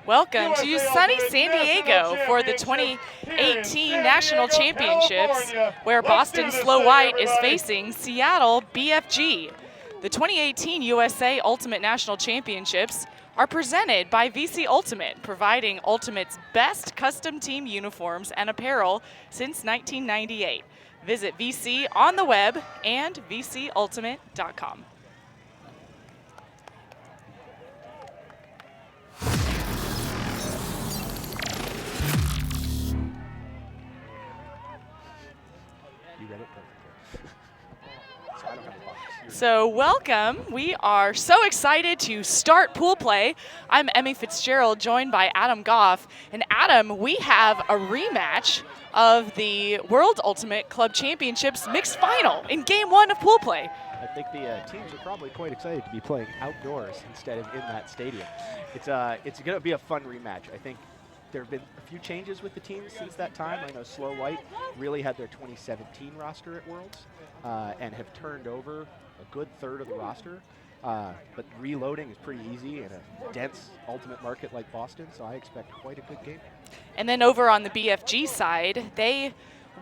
Welcome to sunny San Diego for the 2018 National Championships, where Boston Slow White is facing Seattle BFG. The 2018 USA Ultimate National Championships are presented by VC Ultimate, providing Ultimate's best custom team uniforms and apparel since 1998. Visit VC on the web and vcultimate.com. So welcome. We are so excited to start pool play. I'm Emmy Fitzgerald, joined by Adam Goff. And Adam, we have a rematch of the World Ultimate Club Championships mixed final in game one of pool play. I think the teams are probably quite excited to be playing outdoors instead of in that stadium. It's going to be a fun rematch. I think there have been a few changes with the teams since that time. I know Slow White really had their 2017 roster at Worlds and have turned over a good third of the roster. But reloading is pretty easy in a dense ultimate market like Boston, so I expect quite a good game. And then over on the BFG side, they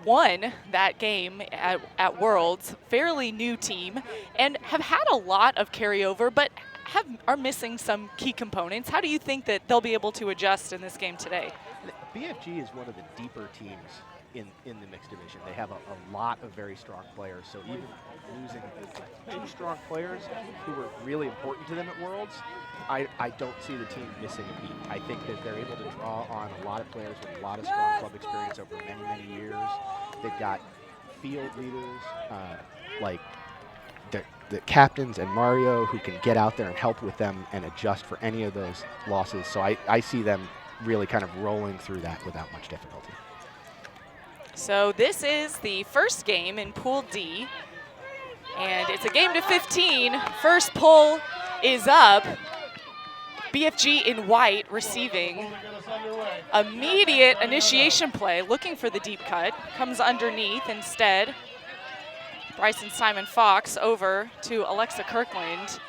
won that game at Worlds, fairly new team, and have had a lot of carryover, but are missing some key components. How do you think that they'll be able to adjust in this game today? BFG is one of the deeper teams in the mixed division. They have a lot of very strong players, so even losing two strong players who were really important to them at Worlds, I don't see the team missing a beat. I think that they're able to draw on a lot of players with a lot of strong club experience over many, many years. They've got field leaders like the captains and Mario who can get out there and help with them and adjust for any of those losses. So I see them really kind of rolling through that without much difficulty. So this is the first game in Pool D, and it's a game to 15. First pull is up. BFG in white receiving. Immediate initiation play, looking for the deep cut. Comes underneath instead. Bryson Simon Fox over to Alexa Kirkland.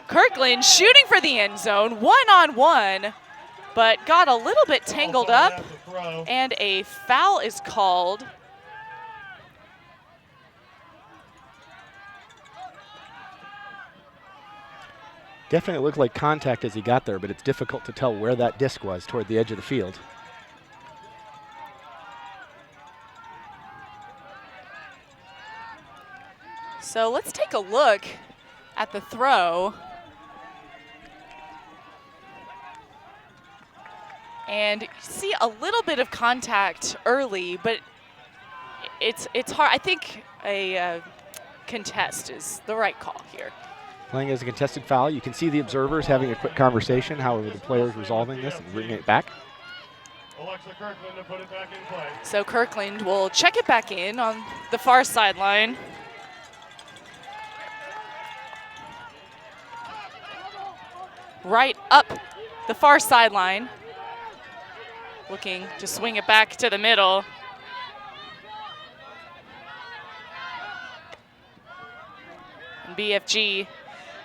Kirkland shooting for the end zone, one-on-one, but got a little bit tangled up, and a foul is called. Definitely looked like contact as he got there, but it's difficult to tell where that disc was toward the edge of the field. So let's take a look at the throw. And you see a little bit of contact early, but it's hard. I think a contest is the right call here. Playing as a contested foul, you can see the observers having a quick conversation, however the players resolving this and bringing it back. Alexa Kirkland to put it back in play. So Kirkland will check it back in on the far sideline. Right up the far sideline. Looking to swing it back to the middle. And BFG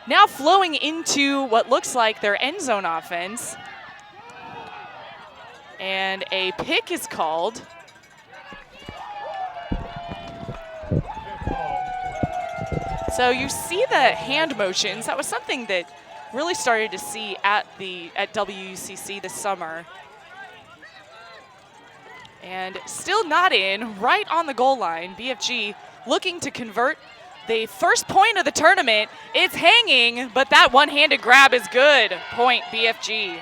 now flowing into what looks like their end zone offense. And a pick is called. So you see the hand motions. That was something that really started to see at WUCC this summer. And still not in, right on the goal line. BFG looking to convert the first point of the tournament. It's hanging, but that one-handed grab is good. Point BFG.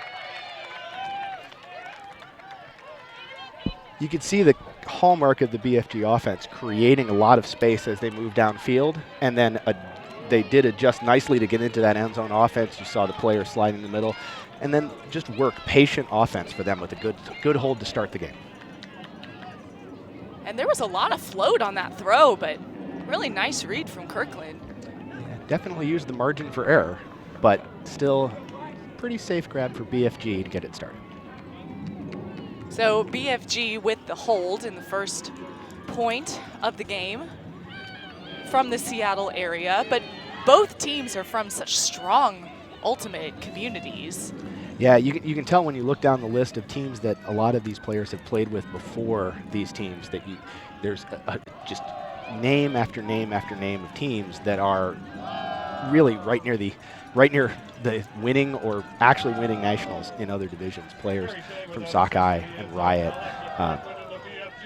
You can see the hallmark of the BFG offense creating a lot of space as they move downfield, and then they did adjust nicely to get into that end zone offense. You saw the player slide in the middle, and then just work patient offense for them with a good hold to start the game. And there was a lot of float on that throw, but really nice read from Kirkland. Yeah, definitely used the margin for error, but still pretty safe grab for BFG to get it started. So BFG with the hold in the first point of the game from the Seattle area, but both teams are from such strong ultimate communities. Yeah, you can tell when you look down the list of teams that a lot of these players have played with before these teams that there's just name after name after name of teams that are really right near the winning or actually winning nationals in other divisions. Players from Sockeye and Riot.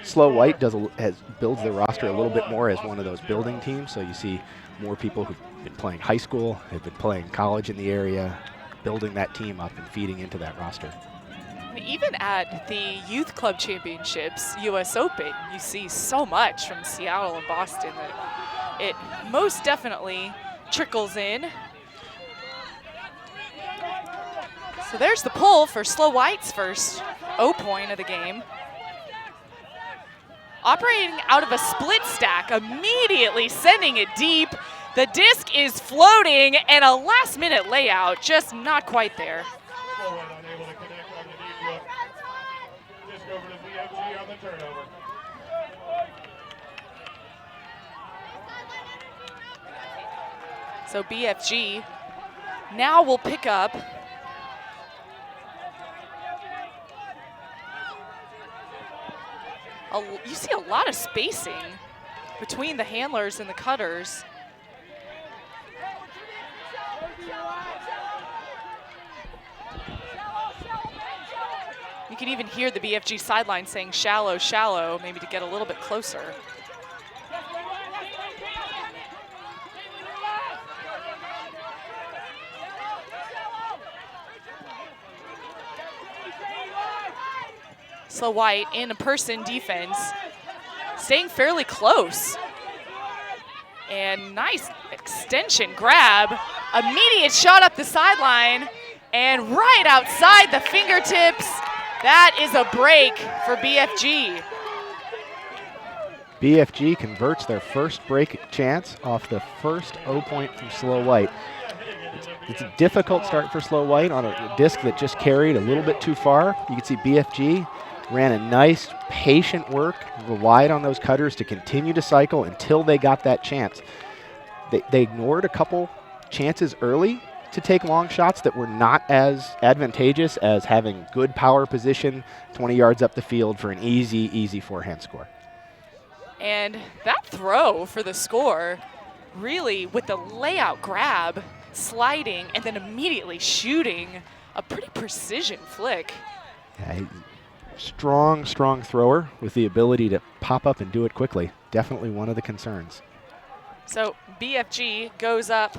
Slow White builds their roster a little bit more as one of those building teams. So you see more people who've been playing high school, have been playing college in the area, building that team up and feeding into that roster. Even at the Youth Club Championships, US Open, you see so much from Seattle and Boston that it most definitely trickles in. So there's the pull for Slow White's first O point of the game. Operating out of a split stack, immediately sending it deep. The disc is floating, and a last-minute layout, just not quite there. Slow White unable to connect on the deep look. Disc over to BFG on the turnover. So BFG now will pick up you see a lot of spacing between the handlers and the cutters. You can even hear the BFG sideline saying shallow, shallow, maybe to get a little bit closer. Slow White in a person defense, staying fairly close. And nice extension grab, immediate shot up the sideline, and right outside the fingertips. That is a break for BFG. BFG converts their first break chance off the first O point from Slow White. It's a difficult start for Slow White on a disc that just carried a little bit too far. You can see BFG ran a nice, patient work, relied on those cutters to continue to cycle until they got that chance. They ignored a couple chances early to take long shots that were not as advantageous as having good power position 20 yards up the field for an easy forehand score. And that throw for the score, really with the layout grab, sliding, and then immediately shooting a pretty precision flick. Yeah, strong thrower with the ability to pop up and do it quickly. Definitely one of the concerns. So BFG goes up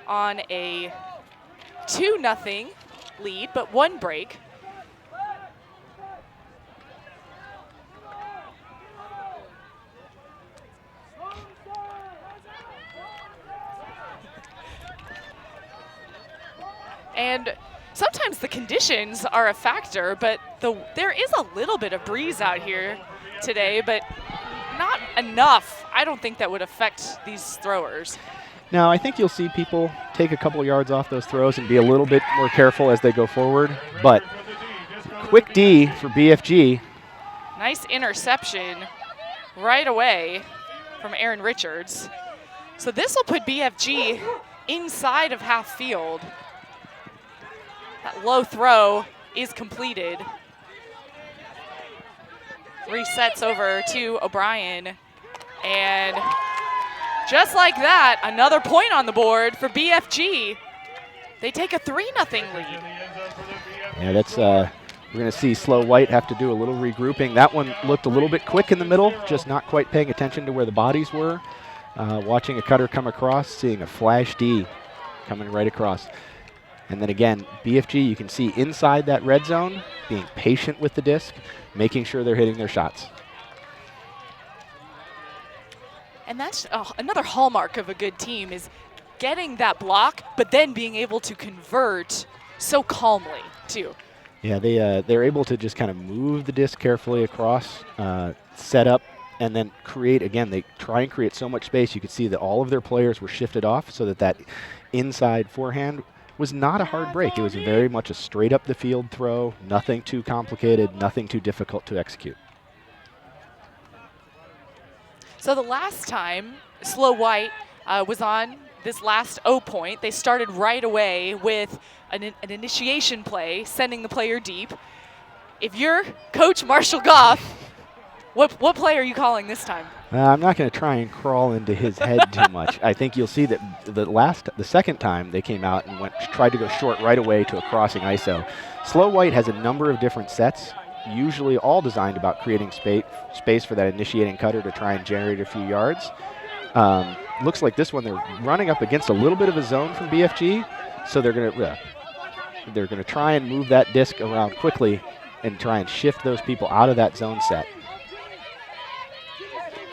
on a 2-0 lead, but one break. And sometimes the conditions are a factor, but there is a little bit of breeze out here today, but not enough. I don't think that would affect these throwers. Now, I think you'll see people take a couple yards off those throws and be a little bit more careful as they go forward, but quick D for BFG. Nice interception right away from Aaron Richards. So this will put BFG inside of half field. That low throw is completed. Resets over to O'Brien. And just like that, another point on the board for BFG. They take a 3-0 lead. Yeah, that's we're going to see Slow White have to do a little regrouping. That one looked a little bit quick in the middle, just not quite paying attention to where the bodies were. Watching a cutter come across, seeing a flash D coming right across. And then again, BFG, you can see inside that red zone, being patient with the disc, making sure they're hitting their shots. And that's another hallmark of a good team, is getting that block, but then being able to convert so calmly, too. Yeah, they're able to just kind of move the disc carefully across, set up, and then create, again, they try and create so much space. You could see that all of their players were shifted off so that that inside forehand was not a hard break. It was very much a straight up the field throw, nothing too complicated, nothing too difficult to execute. So the last time Slow White was on this last O point. They started right away with an initiation play, sending the player deep. If you're Coach Marshall Goff, what play are you calling this time? I'm not going to try and crawl into his head too much. I think you'll see that the second time they came out and tried to go short right away to a crossing ISO. Slow White has a number of different sets, usually all designed about creating space for that initiating cutter to try and generate a few yards. Looks like this one they're running up against a little bit of a zone from BFG, so they're going to try and move that disc around quickly and try and shift those people out of that zone set,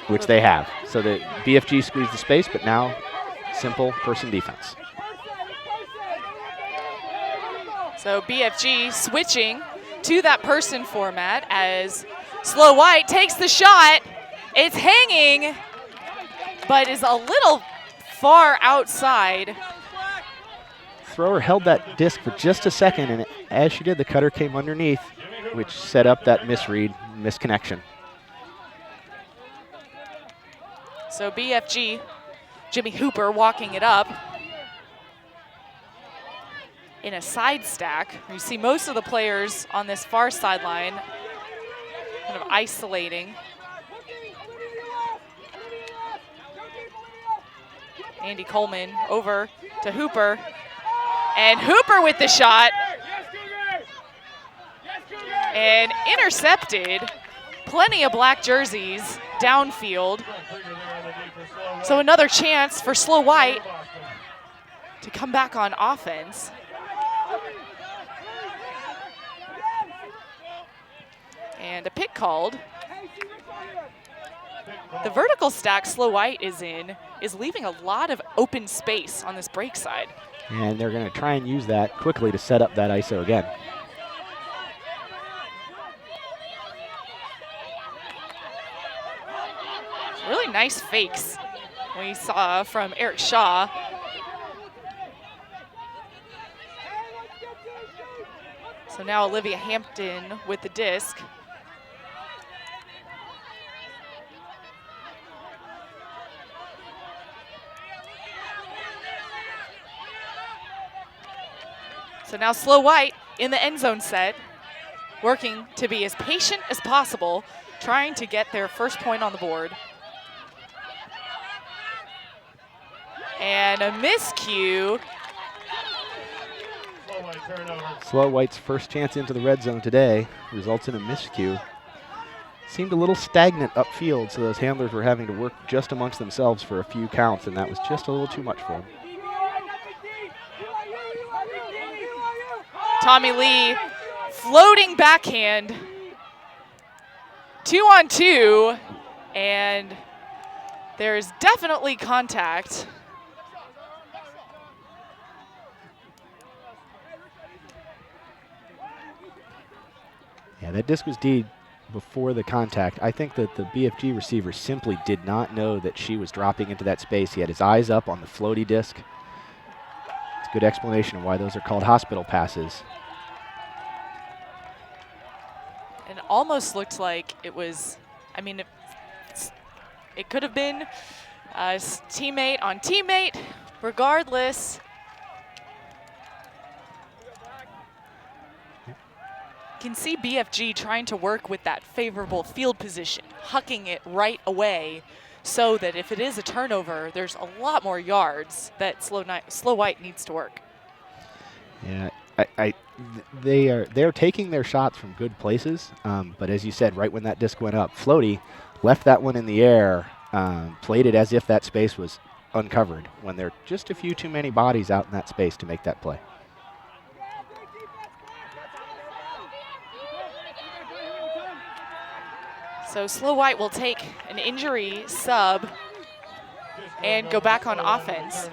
which they have. So the BFG squeezed the space, but now simple person defense. So BFG switching to that person format as Slow White takes the shot. It's hanging, but is a little far outside. Thrower held that disc for just a second, and as she did, the cutter came underneath, which set up that misconnection. So BFG, Jimmy Hooper walking it up in a side stack. You see most of the players on this far sideline kind of isolating. Andy Coleman over to Hooper. And Hooper with the shot. And intercepted. Plenty of black jerseys downfield. So another chance for Slow White to come back on offense. And a pick called. The vertical stack Slow White is in is leaving a lot of open space on this break side. And they're going to try and use that quickly to set up that ISO again. Really nice fakes we saw from Eric Shaw. So now Olivia Hampton with the disc. So now Slow White in the end zone set, working to be as patient as possible, trying to get their first point on the board. And a miscue. Slow White's first chance into the red zone today results in a miscue. Seemed a little stagnant upfield, so those handlers were having to work just amongst themselves for a few counts, and that was just a little too much for them. Tommy Lee floating backhand. 2-on-2, and there's definitely contact. Yeah, that disc was D'd before the contact. I think that the BFG receiver simply did not know that she was dropping into that space. He had his eyes up on the floaty disc. It's a good explanation of why those are called hospital passes. It almost looked like it was, I mean, it could have been a teammate on teammate. Regardless, you can see BFG trying to work with that favorable field position, hucking it right away so that if it is a turnover, there's a lot more yards that Slow White needs to work. Yeah, they're taking their shots from good places, but as you said, right when that disc went up, Floaty left that one in the air, played it as if that space was uncovered when there are just a few too many bodies out in that space to make that play. So Slow White will take an injury sub and go back on offense.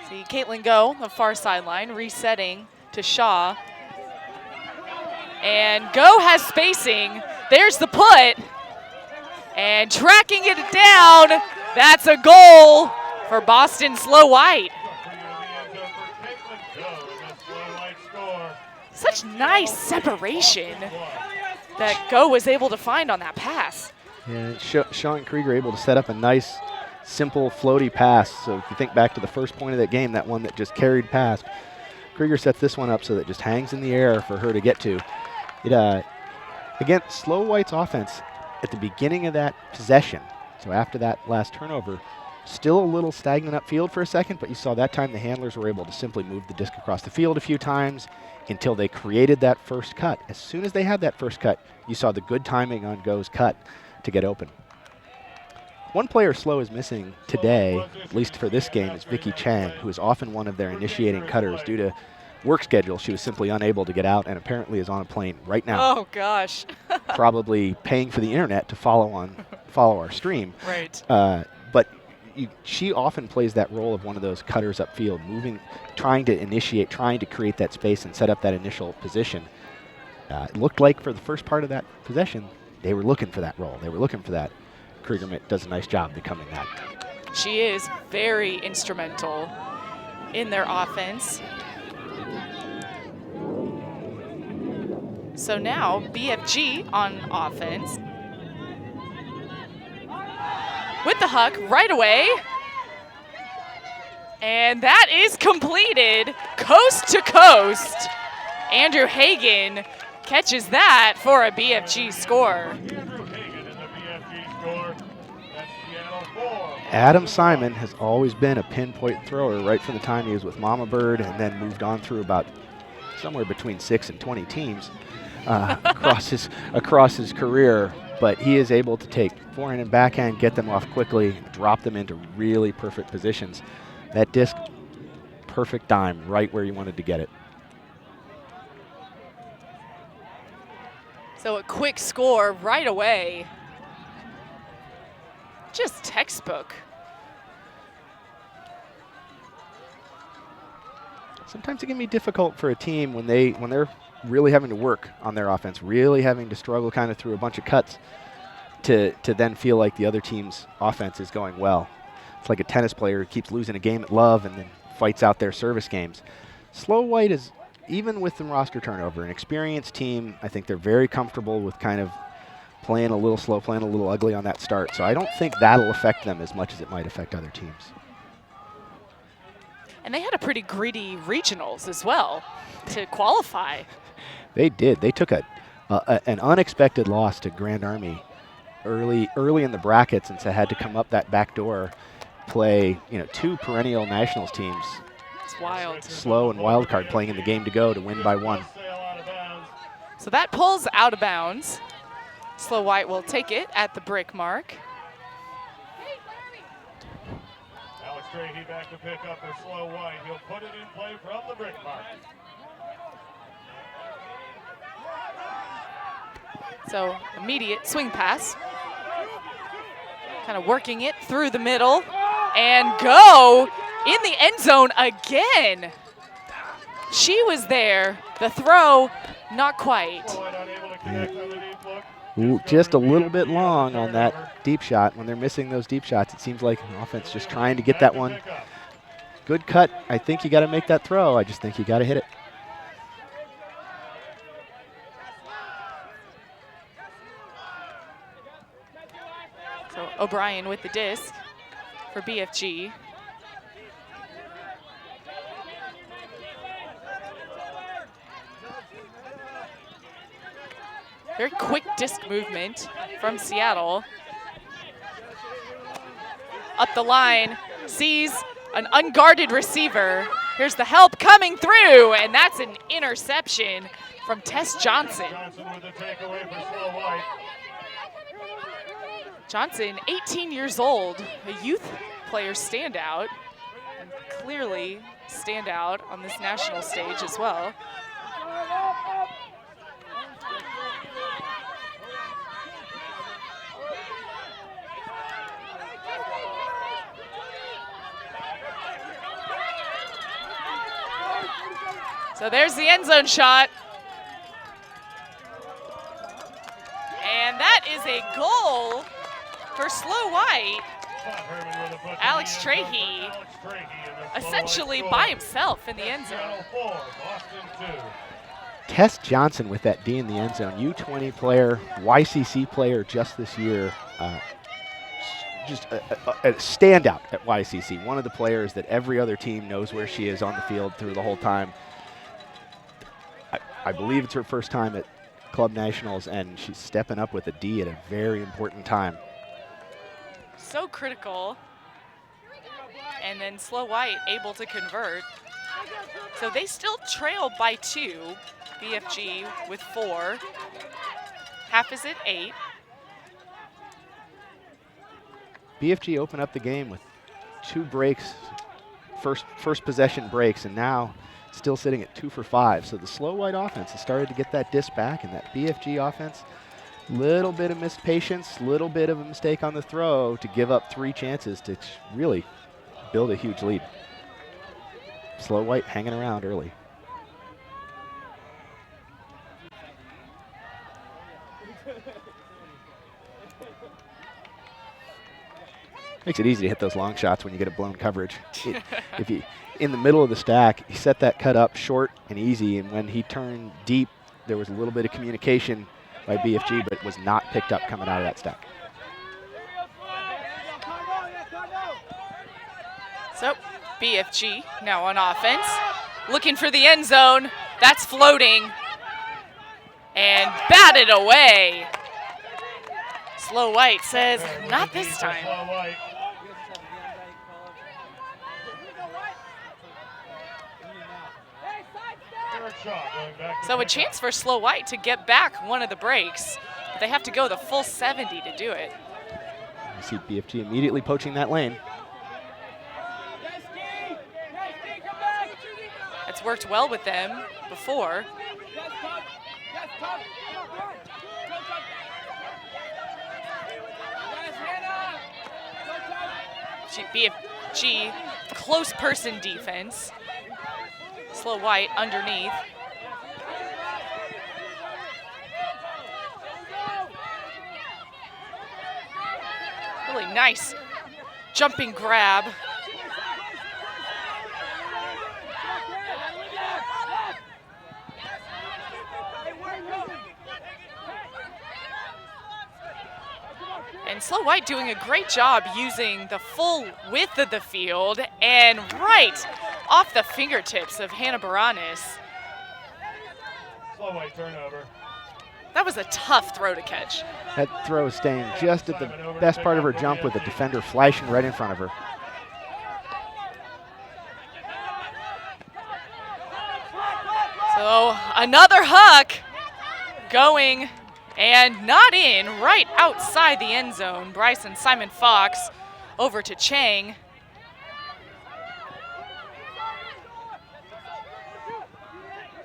See Caitlin Go, the far sideline, resetting to Shaw. And Go has spacing. There's the put. And tracking it down, that's a goal for Boston Slow White. Such nice separation that Go was able to find on that pass. Yeah, Sean Krieger able to set up a nice, simple, floaty pass. So if you think back to the first point of that game, that one that just carried past, Krieger sets this one up so that it just hangs in the air for her to get to. It, again, Slow White's offense at the beginning of that possession, so after that last turnover, still a little stagnant upfield for a second, but you saw that time the handlers were able to simply move the disc across the field a few times until they created that first cut. As soon as they had that first cut, you saw the good timing on Go's cut to get open. One player Slow is missing today, at least for this game, is Vicky Chang, who is often one of their initiating cutters. Due to work schedule, she was simply unable to get out and apparently is on a plane right now. Oh, gosh. Probably paying for the internet to follow our stream. Right. But she often plays that role of one of those cutters upfield, moving, trying to initiate, trying to create that space and set up that initial position. It looked like for the first part of that possession, they were looking for that role. They were looking for that. Krieger does a nice job becoming that. She is very instrumental in their offense. So now BFG on offense. With the huck right away. And that is completed coast to coast. Andrew Hagan catches that for a BFG score. Adam Simon has always been a pinpoint thrower right from the time he was with Mama Bird and then moved on through about somewhere between 6 and 20 teams across his career. But he is able to take forehand and backhand, get them off quickly, drop them into really perfect positions. That disc, perfect dime, right where you wanted to get it. So a quick score right away. Just textbook. Sometimes it can be difficult for a team when they're really having to work on their offense, really having to struggle kind of through a bunch of cuts to then feel like the other team's offense is going well. It's like a tennis player who keeps losing a game at love and then fights out their service games. Slow White is, even with the roster turnover, an experienced team. I think they're very comfortable with kind of playing a little slow, playing a little ugly on that start. So I don't think that'll affect them as much as it might affect other teams. And they had a pretty gritty regionals as well to qualify. They did. They took an unexpected loss to Grand Army early in the brackets, and so had to come up that back door, play two perennial nationals teams. It's wild. Slow and Wildcard playing in the game to go to win by 1. So that pulls out of bounds. Slow White will take it at the brick mark. Alex Strahe back to pick up for Slow White. He'll put it in play from the brick mark. So immediate swing pass. Kind of working it through the middle. And Go in the end zone again. She was there. The throw, not quite. Ooh, just a little bit long on that deep shot. When they're missing those deep shots, it seems like an offense just trying to get that one. Good cut. I think you got to make that throw. I just think you got to hit it. So O'Brien with the disc for BFG. Very quick disc movement from Seattle. Up the line, sees an unguarded receiver. Here's the help coming through, and that's an interception from Tess Johnson. Johnson, 18 years old, a youth player standout, and clearly standout on this national stage as well. So there's the end zone shot. And that is a goal For Slow White, Alex Trahey essentially by himself in the end zone. Tess Johnson with that D in the end zone, U20 player, YCC player just this year. Just a standout at YCC, one of the players that every other team knows where she is on the field through the whole time. I believe it's her first time at Club Nationals, and she's stepping up with a D at a very important time. So critical. And then Slow White able to convert. So they still trail by 2, BFG with 4. Half is at 8. BFG opened up the game with 2 breaks, first possession breaks, and now still sitting at 2 for 5. So the Slow White offense has started to get that disc back, and that BFG offense, little bit of missed patience, little bit of a mistake on the throw to give up 3 chances to really build a huge lead. Slow White hanging around early. Makes it easy to hit those long shots when you get a blown coverage. If you in the middle of the stack, he set that cut up short and easy, and when he turned deep, there was a little bit of communication by BFG, but it was not picked up coming out of that stack. So BFG now on offense, looking for the end zone. That's floating and batted away. Slow White says, not this time. So a chance for Slow White to get back one of the breaks. But they have to go the full 70 to do it. You see BFG immediately poaching that lane. It's worked well with them before. BFG, close person defense. Slow White underneath. Really nice jumping grab. And Slow White doing a great job using the full width of the field and right off the fingertips of Hannah Baranis. Slow White turnover. That was a tough throw to catch. That throw is staying just at the best part of her jump with the defender flashing right in front of her. So another huck going and not in, right outside the end zone. Bryson Simon Fox over to Chang.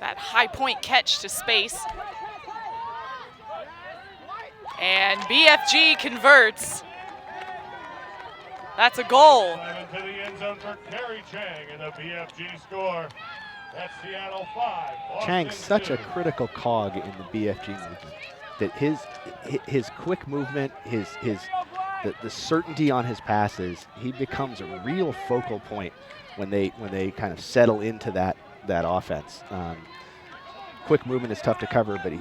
That high point catch to space. And BFG converts. That's a goal. Into the end zone for Kerry Chang and the BFG score. That's Seattle 5. Chang's such a critical cog in the BFG movement. That his quick movement, the certainty on his passes, he becomes a real focal point when they kind of settle into that offense. Quick movement is tough to cover, but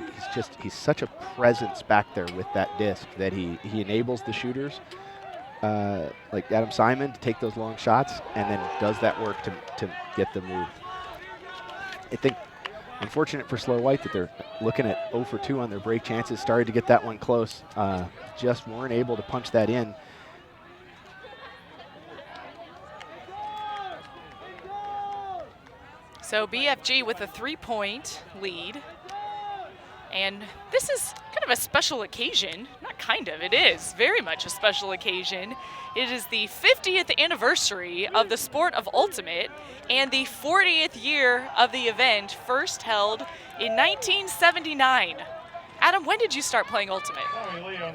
he's such a presence back there with that disc that he enables the shooters like Adam Simon to take those long shots and then does that work to get the move. I think unfortunate for Slow White that they're looking at 0 for 2 on their break chances. Started to get that one close. Just weren't able to punch that in. So BFG with a 3-point lead. And this is kind of a special occasion. Not kind of, it is very much a special occasion. It is the 50th anniversary of the sport of Ultimate and the 40th year of the event, first held in 1979. Adam, when did you start playing Ultimate?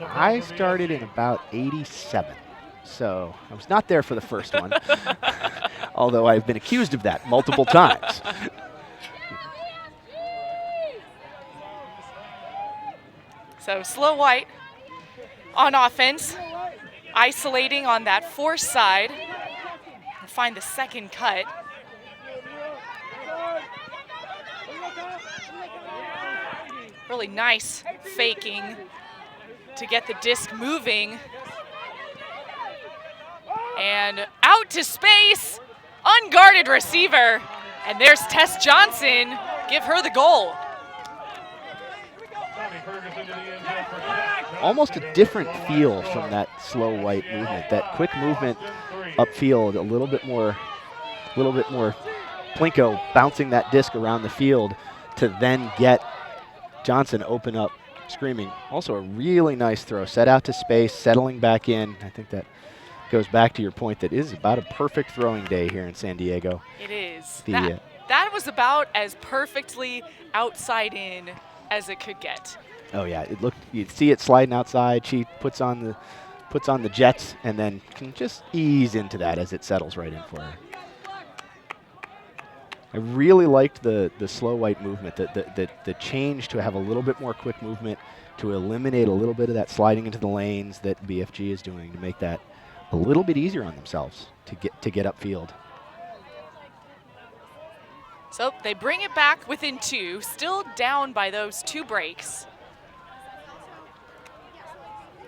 I started in about 87. So I was not there for the first one, although I've been accused of that multiple times. So Slow White on offense, isolating on that force side. Find the second cut. Really nice faking to get the disc moving. And out to space, unguarded receiver. And there's Tess Johnson, give her the goal. Almost a different feel from that slow white movement. That quick movement upfield, a little bit more Plinko bouncing that disc around the field to then get Johnson open up, screaming. Also a really nice throw, set out to space, settling back in. I think that goes back to your point that is about a perfect throwing day here in San Diego. It is. That was about as perfectly outside in as it could get. Oh yeah, it looked. You see it sliding outside. She puts on the jets and then can just ease into that as it settles right in for her. I really liked the slow white movement, the change to have a little bit more quick movement to eliminate a little bit of that sliding into the lanes that BFG is doing to make that a little bit easier on themselves to get upfield. So they bring it back within 2, still down by those 2 breaks.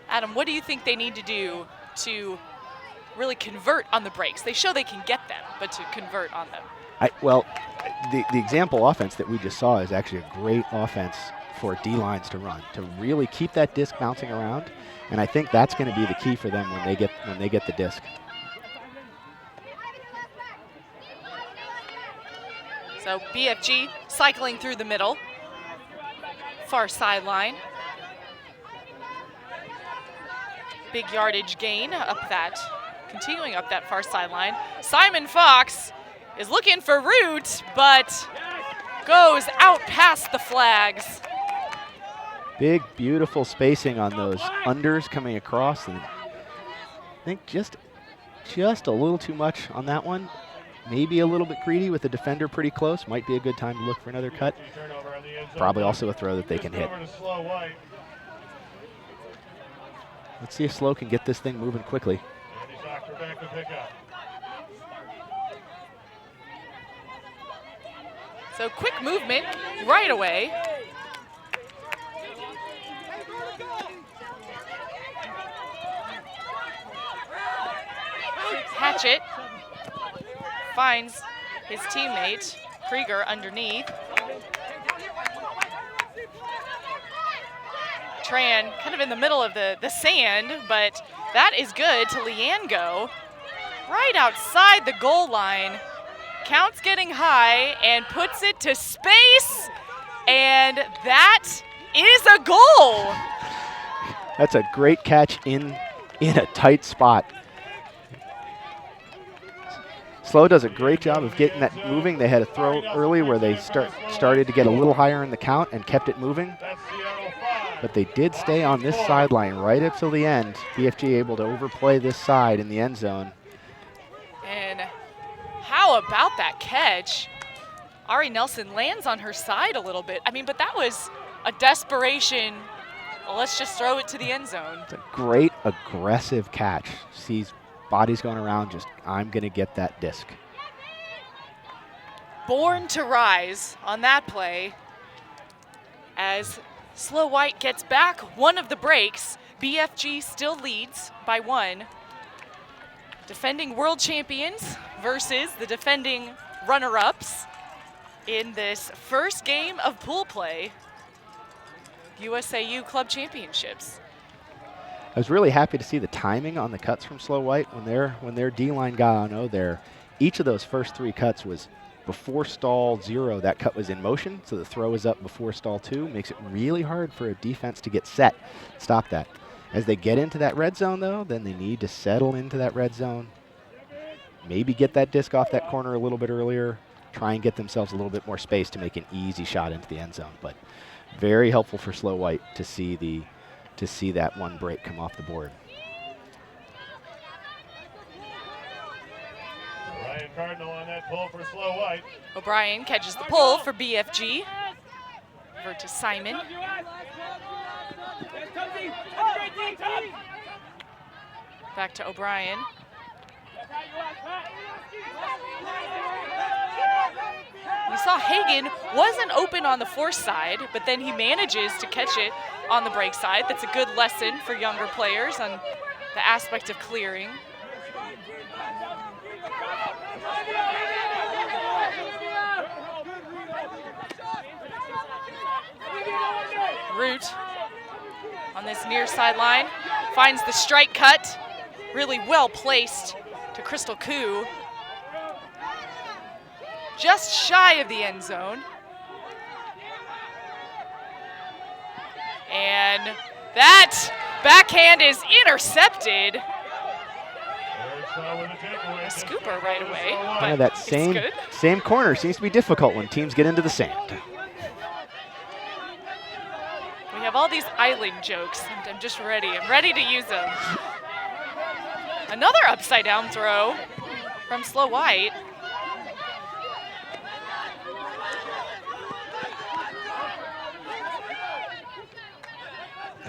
Adam, what do you think they need to do to really convert on the breaks? They show they can get them, but to convert on them. Well, the example offense that we just saw is actually a great offense for D-lines to run, to really keep that disc bouncing around, and I think that's going to be the key for them when they get the disc. So BFG cycling through the middle, far sideline. Big yardage gain continuing up that far sideline. Simon Fox is looking for root, but goes out past the flags. Big, beautiful spacing on those unders coming across, and I think just a little too much on that one. Maybe a little bit greedy with the defender pretty close. Might be a good time to look for another cut. Probably also a throw that they can hit. Let's see if Slow can get this thing moving quickly. So quick movement right away. Hatchet finds his teammate, Krieger, underneath. Tran kind of in the middle of the sand, but that is good to Liango. Right outside the goal line. Counts getting high and puts it to space, and that is a goal. That's a great catch in a tight spot. Slow does a great job of getting that moving. They had a throw early where they started to get a little higher in the count and kept it moving. But they did stay on this sideline right up till the end. BFG able to overplay this side in the end zone. And how about that catch? Ari Nelson lands on her side a little bit. I mean, but that was a desperation. Well, let's just throw it to the end zone. It's a great aggressive catch. Sees bodies going around, just I'm going to get that disc. Born to rise on that play as Slow White gets back one of the breaks. BFG still leads by 1. Defending world champions versus the defending runner-ups in this first game of pool play, USAU Club Championships. I was really happy to see the timing on the cuts from Slow White when their D-line got on O there. Each of those first 3 cuts was before stall 0. That cut was in motion, so the throw is up before stall 2. Makes it really hard for a defense to get set, stop that. As they get into that red zone, though, then they need to settle into that red zone. Maybe get that disc off that corner a little bit earlier. Try and get themselves a little bit more space to make an easy shot into the end zone. But very helpful for Slow White to see that one break come off the board. Ryan Cardinal on that pull for Slow White. O'Brien catches the pull for BFG. Over to Simon. Back to O'Brien. We saw Hagan wasn't open on the force side, but then he manages to catch it on the break side. That's a good lesson for younger players on the aspect of clearing. Root on this near sideline finds the strike cut, really well placed to Crystal Koo. Just shy of the end zone. And that backhand is intercepted. A scooper right away. Kind of that same corner seems to be difficult when teams get into the sand. We have all these island jokes, and I'm just ready. I'm ready to use them. Another upside down throw from Slow White.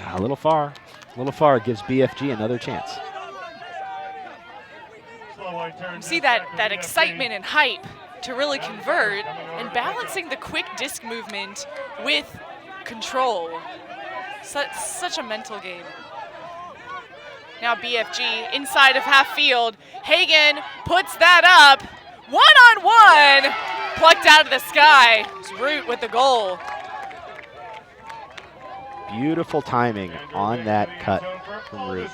A little far. Gives BFG another chance. You see that excitement and hype to really convert, and balancing the quick disc movement with control. Such a mental game. Now BFG inside of half field. Hagan puts that up. One-on-one, plucked out of the sky. It's Root with the goal. Beautiful timing on that cut from Root.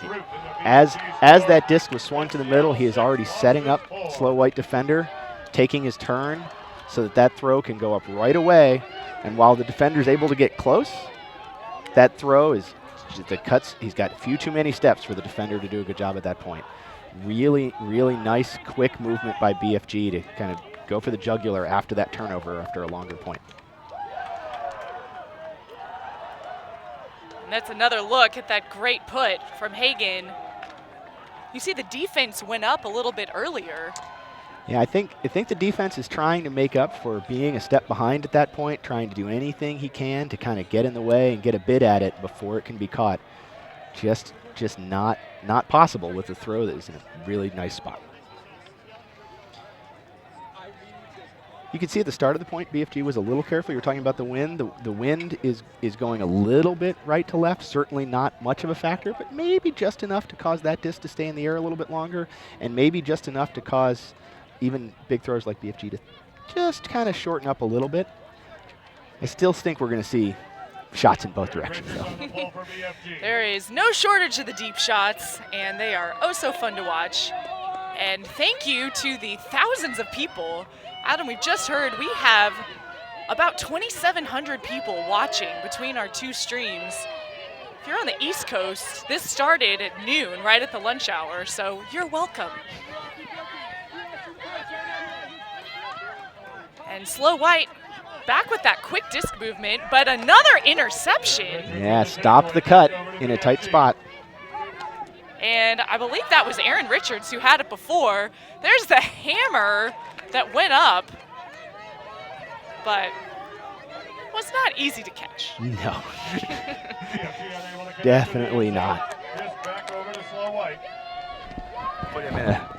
As that disc was swung to the middle, he is already setting up Slow White defender, taking his turn so that throw can go up right away. And while the defender is able to get close, that throw is the cuts. He's got a few too many steps for the defender to do a good job at that point. Really, really nice, quick movement by BFG to kind of go for the jugular after that turnover after a longer point. And that's another look at that great put from Hagan. You see the defense went up a little bit earlier. Yeah, I think the defense is trying to make up for being a step behind at that point, trying to do anything he can to kind of get in the way and get a bid at it before it can be caught. Just not possible with a throw that is in a really nice spot. You can see at the start of the point, BFG was a little careful. You're talking about the wind. The wind is going a little bit right to left. Certainly not much of a factor, but maybe just enough to cause that disc to stay in the air a little bit longer, and maybe just enough to cause even big throws like BFG to just kind of shorten up a little bit. I still think we're going to see shots in both directions, though. There is no shortage of the deep shots, and they are oh so fun to watch. And thank you to the thousands of people. Adam, we've just heard we have about 2,700 people watching between our two streams. If you're on the East Coast, this started at noon, right at the lunch hour, so you're welcome. And Slow White back with that quick disc movement, but another interception. Yeah, stopped the cut in a tight spot. And I believe that was Aaron Richards who had it before. There's the hammer that went up, but was not easy to catch. No. Definitely not.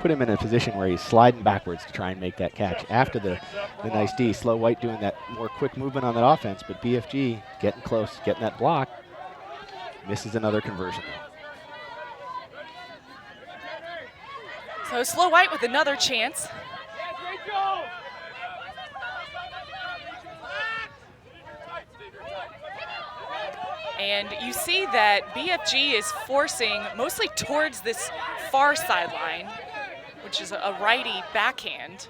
Put him in a position where he's sliding backwards to try and make that catch. After the nice D, Slow White doing that more quick movement on that offense, but BFG getting close, getting that block, misses another conversion. So Slow White with another chance. And you see that BFG is forcing mostly towards this far sideline, which is a righty backhand.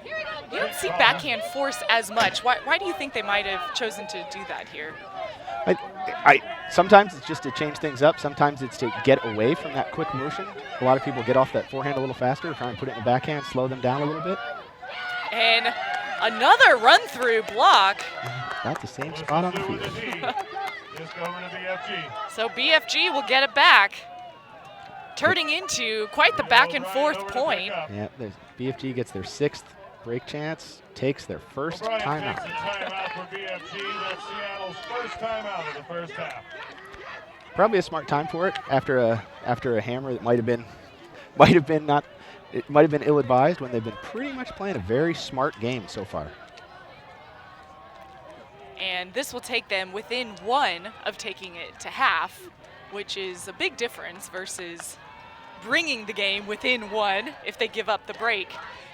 You don't see backhand force as much. Why do you think they might have chosen to do that here? Sometimes it's just to change things up. Sometimes it's to get away from that quick motion. A lot of people get off that forehand a little faster, try and put it in the backhand, slow them down a little bit. And another run-through block. About the same spot on the field. So BFG will get it back, turning into quite the back-and-forth point. Yeah, BFG gets their 6th break chance, takes their first timeout. Timeout for BFG. That's Seattle's first timeout of the first half. Probably a smart time for it after a hammer that might have been ill-advised when they've been pretty much playing a very smart game so far. And this will take them within 1 of taking it to half, which is a big difference versus bringing the game within 1 if they give up the break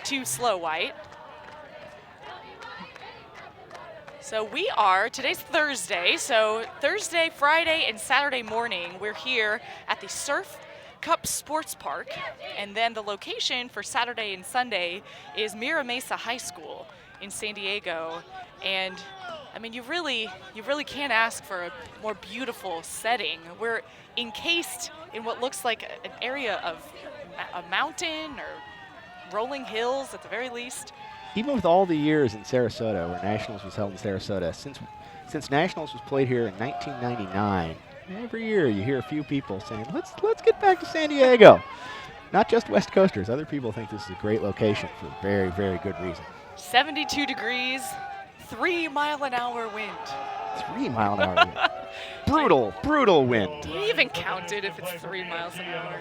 to Slow White. So today's Thursday, so Thursday, Friday, and Saturday morning, we're here at the Surf Cup Sports Park, and then the location for Saturday and Sunday is Mira Mesa High School in San Diego. And I mean, you really can't ask for a more beautiful setting. We're encased in what looks like an area of a mountain or rolling hills at the very least. Even with all the years in Sarasota, where Nationals was held in Sarasota, since Nationals was played here in 1999, every year you hear a few people saying, let's get back to San Diego. Not just West Coasters. Other people think this is a great location for very, very good reason. 72 degrees, 3-mile-an-hour wind. 3-mile-an-hour wind. Brutal wind. Do you even count it if it's 3 miles an hour?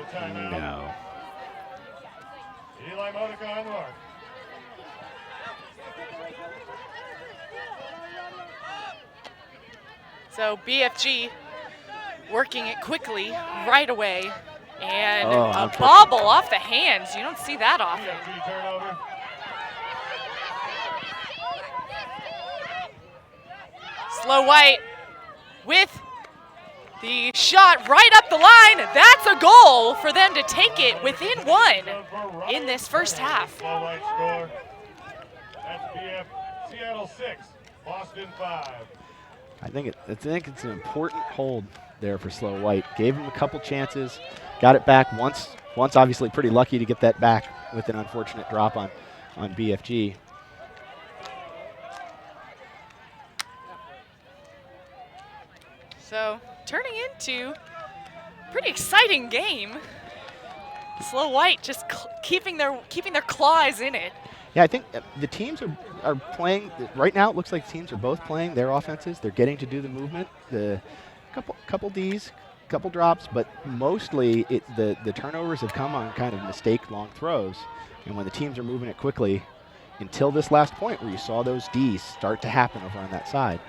No. Eli Modica on the mark. So BFG working it quickly right away. And Oh, a bobble off the hands. You don't see that often. BFG turnover. Slow White with the shot right up the line. That's a goal for them to take it within 1 in this first half. Slow White score. That's Seattle 6, Boston 5. I think it's an important hold there for Slow White. Gave him a couple chances, got it back once obviously pretty lucky to get that back with an unfortunate drop on BFG. So turning into a pretty exciting game. Slow White just keeping their claws in it. Yeah, I think the teams are playing right now. It looks like the teams are both playing their offenses. They're getting to do the movement, the couple Ds, couple drops, but mostly the turnovers have come on kind of mistake long throws. And when the teams are moving it quickly, until this last point where you saw those Ds start to happen over on that side.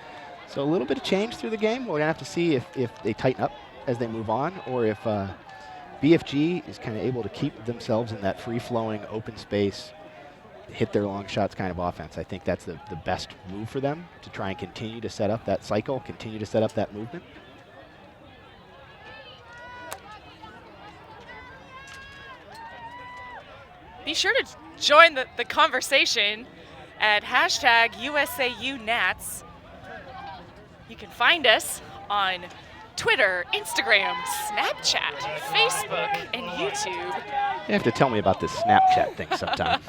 So a little bit of change through the game. We're gonna have to see if they tighten up as they move on, or if BFG is kind of able to keep themselves in that free-flowing open space, hit their long shots kind of offense. I think that's the best move for them, to try and continue to set up that cycle, continue to set up that movement. Be sure to join the conversation at #USAUNats. You can find us on Twitter, Instagram, Snapchat, Facebook, and YouTube. You have to tell me about this Snapchat thing sometime.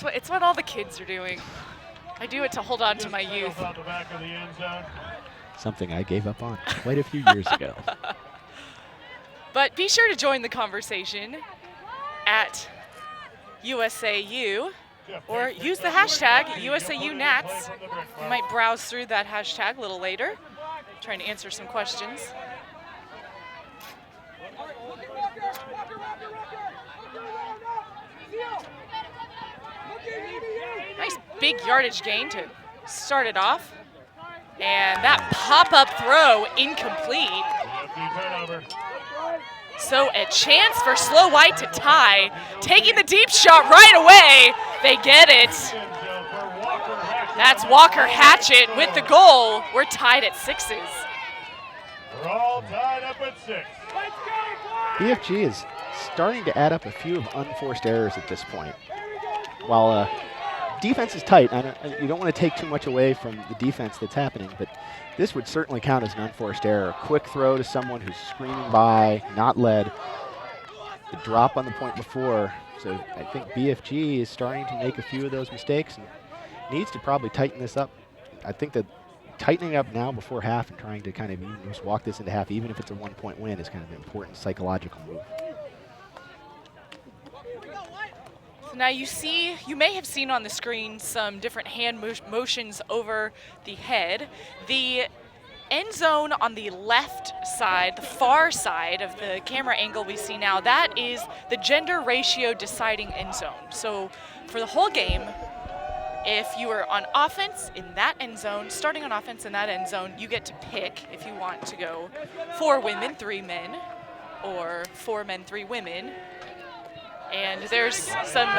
It's what all the kids are doing. I do it to hold on to my youth. Out the back of the end zone. Something I gave up on quite a few years ago. But be sure to join the conversation at USAU, or use the hashtag USAUNats. You might browse through that hashtag a little later, trying to answer some questions. Nice big yardage gain to start it off. And that pop-up throw incomplete. Turnover. So a chance for Slow White to tie. Taking the deep shot right away. They get it. That's Walker Hatchett with the goal. We're tied at 6s. We're all tied up at 6. BFG is starting to add up a few of unforced errors at this point. While defense is tight, you don't want to take too much away from the defense that's happening, but this would certainly count as an unforced error. A quick throw to someone who's screaming by, not led. The drop on the point before. So I think BFG is starting to make a few of those mistakes and needs to probably tighten this up. I think that tightening up now before half and trying to kind of even just walk this into half, even if it's a 1-point win, is kind of an important psychological move. So now you may have seen on the screen some different hand motions over the head. The end zone on the left side, the far side of the camera angle we see now, that is the gender ratio deciding end zone. So for the whole game, if you are on offense in that end zone, starting on offense in that end zone, you get to pick if you want to go 4 women, 3 men, or 4 men, 3 women. And there's some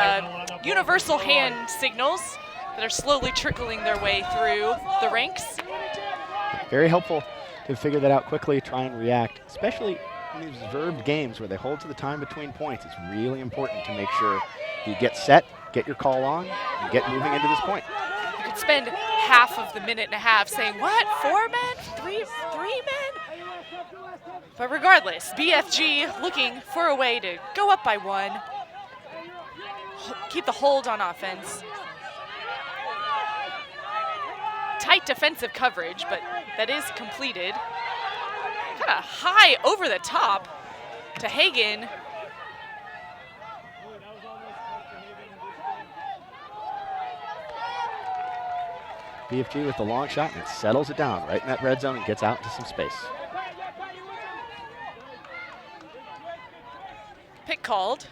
universal hand signals that are slowly trickling their way through the ranks. Very helpful to figure that out quickly, try and react, especially in these verbed games where they hold to the time between points. It's really important to make sure you get set, get your call on, and get moving into this point. You could spend half of the minute and a half saying, what, 4 men, 3 men? But regardless, BFG looking for a way to go up by 1, keep the hold on offense. Tight defensive coverage, but that is completed. Kind of high over the top to Hagen. BFG with the long shot, and it settles it down right in that red zone and gets out into some space. Pick called.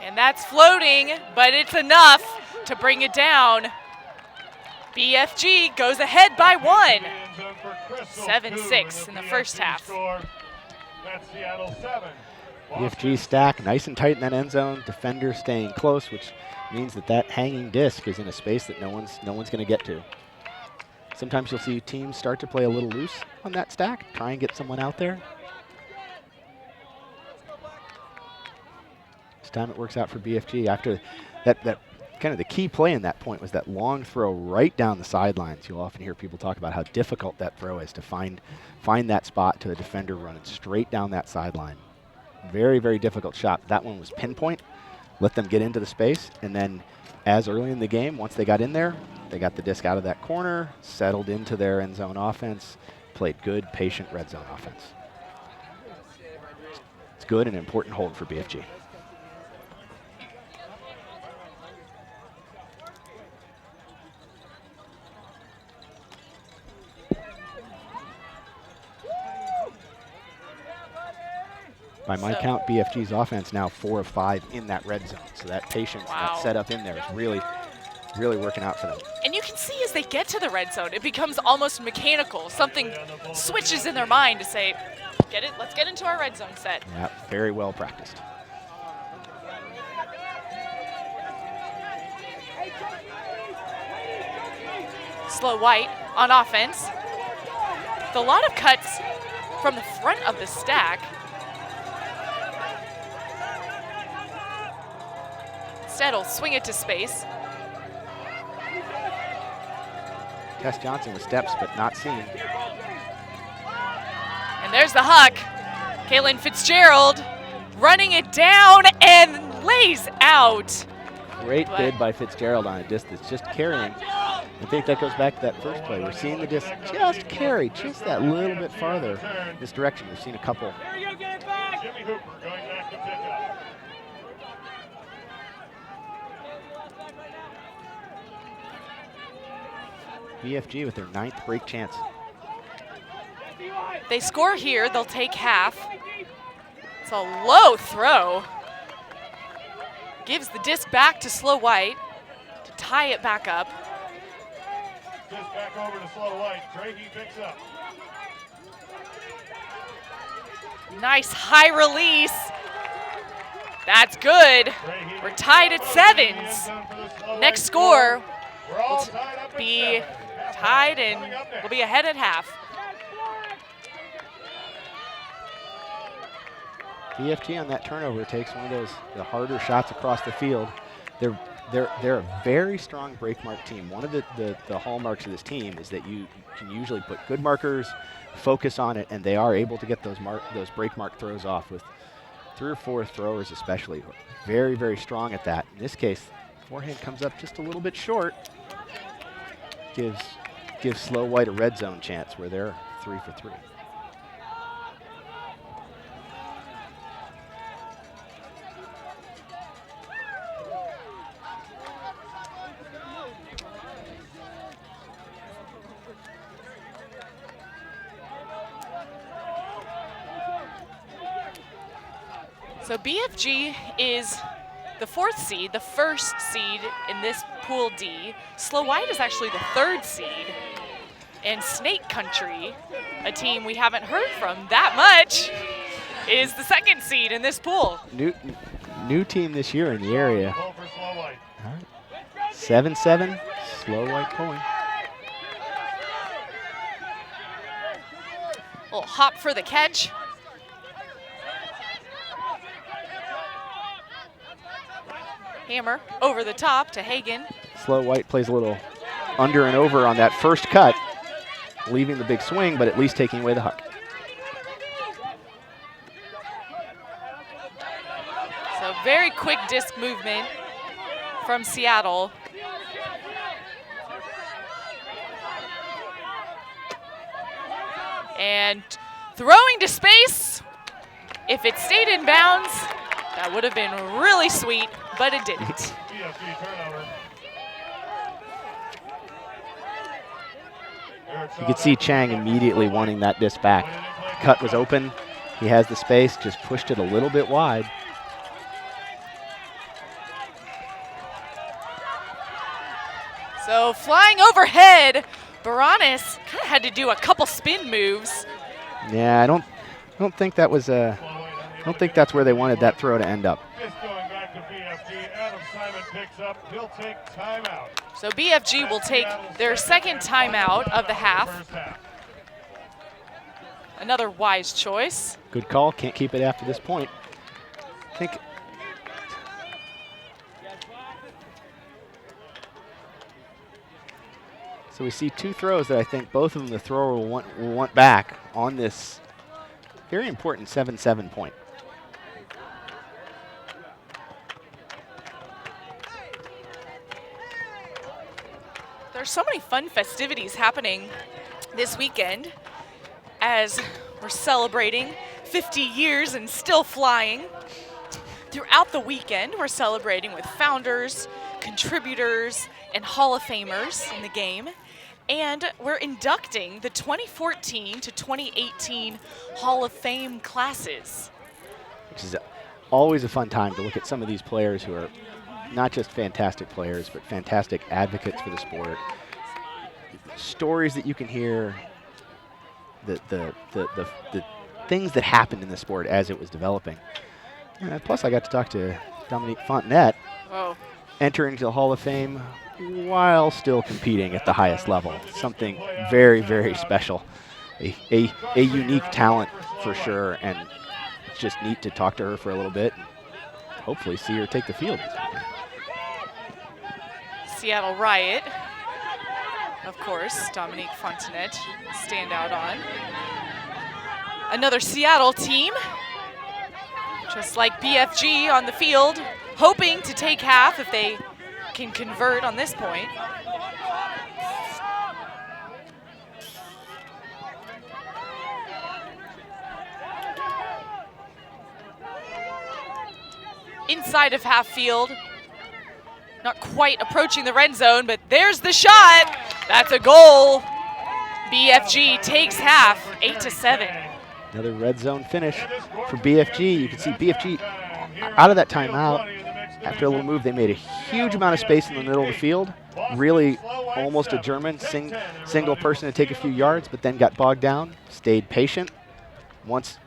And that's floating, but it's enough to bring it down. BFG goes ahead by 1. 7-6 in the first half. That's Seattle 7. BFG stack nice and tight in that end zone. Defender staying close, which means that that hanging disc is in a space that no one's going to get to. Sometimes you'll see teams start to play a little loose on that stack, try and get someone out there. This time it works out for BFG. After that kind of the key play in that point was that long throw right down the sidelines. You'll often hear people talk about how difficult that throw is to find that spot to a defender running straight down that sideline. Very, very difficult shot. That one was pinpoint. Let them get into the space, and then as early in the game, once they got in there, they got the disc out of that corner, settled into their end zone offense, played good, patient red zone offense. It's good and important hold for BFG. By my count, BFG's offense now 4 of 5 in that red zone. So that patience, that setup in there is really, really working out for them. And you can see as they get to the red zone, it becomes almost mechanical. Something switches in their mind to say, let's get into our red zone set. Yeah, very well practiced. Slow White on offense. With a lot of cuts from the front of the stack. Instead, he'll swing it to space. Tess Johnson with steps, but not seen. And there's the huck. Kaylin Fitzgerald running it down and lays out. Great bid by Fitzgerald on a disc that's just carrying. I think that goes back to that first play. We're seeing the disc just carry just that little bit farther this direction. We've seen a couple. Jimmy Hooper going back to pick up. BFG with their 9th break chance. They score here, they'll take half. It's a low throw. Gives the disc back to Slow White to tie it back up. Disc back over to Slow White. Draghi picks up. Nice high release. That's good. We're tied at 7s. Next score will be tied and we'll be ahead at half. BFG on that turnover takes one of the harder shots across the field. They're a very strong break mark team. One of the hallmarks of this team is that you can usually put good markers, focus on it, and they are able to get those break mark throws off with 3 or 4 throwers especially. Very, very strong at that. In this case, forehand comes up just a little bit short. Gives gives Slow White a red zone chance where they're 3 for 3. So BFG is the 4th seed, the 1st seed in this Pool D. Slow White is actually the 3rd seed. And Snake Country, a team we haven't heard from that much, is the 2nd seed in this pool. New team this year in the area. All right. 7-7, Slow White pulling. Little hop for the catch. Hammer over the top to Hagen. Slow White plays a little under and over on that first cut, leaving the big swing, but at least taking away the huck. So very quick disc movement from Seattle. And throwing to space. If it stayed in bounds, that would have been really sweet, but it didn't. You could see Chang immediately wanting that disc back. Cut was open. He has the space, just pushed it a little bit wide. So flying overhead, Baranis kind of had to do a couple spin moves. Yeah, I don't think that was I don't think that's where they wanted that throw to end up. Just going back to BFG, Adam Simon picks up. He'll take timeout. So BFG will take their 2nd timeout of the half. Another wise choice. Good call. Can't keep it after this point. I think. So we see 2 throws that I think both of them the thrower will want back on this very important 7-7 point. There's so many fun festivities happening this weekend as we're celebrating 50 years and still flying. Throughout the weekend, we're celebrating with founders, contributors, and Hall of Famers in the game. And we're inducting the 2014 to 2018 Hall of Fame classes. Which is always a fun time to look at some of these players who are not just fantastic players, but fantastic advocates for the sport. Stories that you can hear, the things that happened in the sport as it was developing. Plus, I got to talk to Dominique Fontenette, entering the Hall of Fame while still competing at the highest level. Something very, very special. A unique talent for sure, and it's just neat to talk to her for a little bit and hopefully see her take the field. Seattle Riot, of course, Dominique Fontenette stand out on. Another Seattle team, just like BFG on the field, hoping to take half if they can convert on this point. Inside of half field, not quite approaching the red zone, but there's the shot. That's a goal. BFG takes half, 8-7. Another red zone finish for BFG. You can see BFG out of that timeout. After a little move, they made a huge amount of space in the middle of the field. Really almost a German single person to take a few yards, but then got bogged down, stayed patient. Once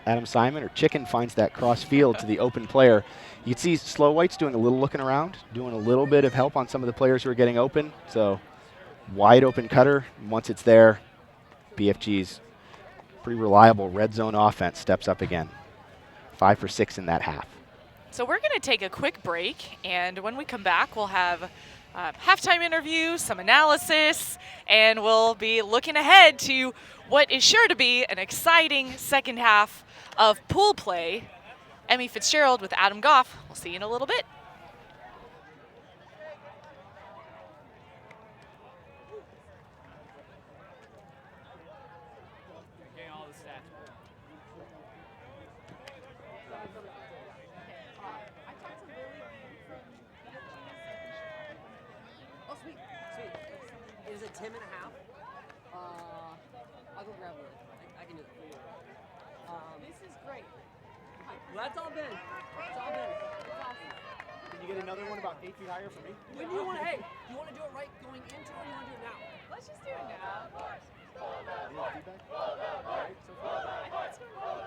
Adam Simon or Chicken finds that cross field to the open player, you can see Slow White's doing a little looking around, doing a little bit of help on some of the players who are getting open. So wide open cutter. Once it's there, BFG's pretty reliable red zone offense steps up again. 5 for 6 in that half. So we're going to take a quick break, and when we come back, we'll have halftime interview, some analysis, and we'll be looking ahead to what is sure to be an exciting second half of pool play. Emmy Fitzgerald with Adam Goff. We'll see you in a little bit. Is it Tim and a half? I'll go grab one. I can do that for you. This is great. Well, that's all Ben. That's all Ben. Can you get another one about 8 feet higher for me? When do you want to, hey, do you want to do it right going into it or do you want to do it now? Let's just do it now. Any feedback? All right, so far? I think it's going well.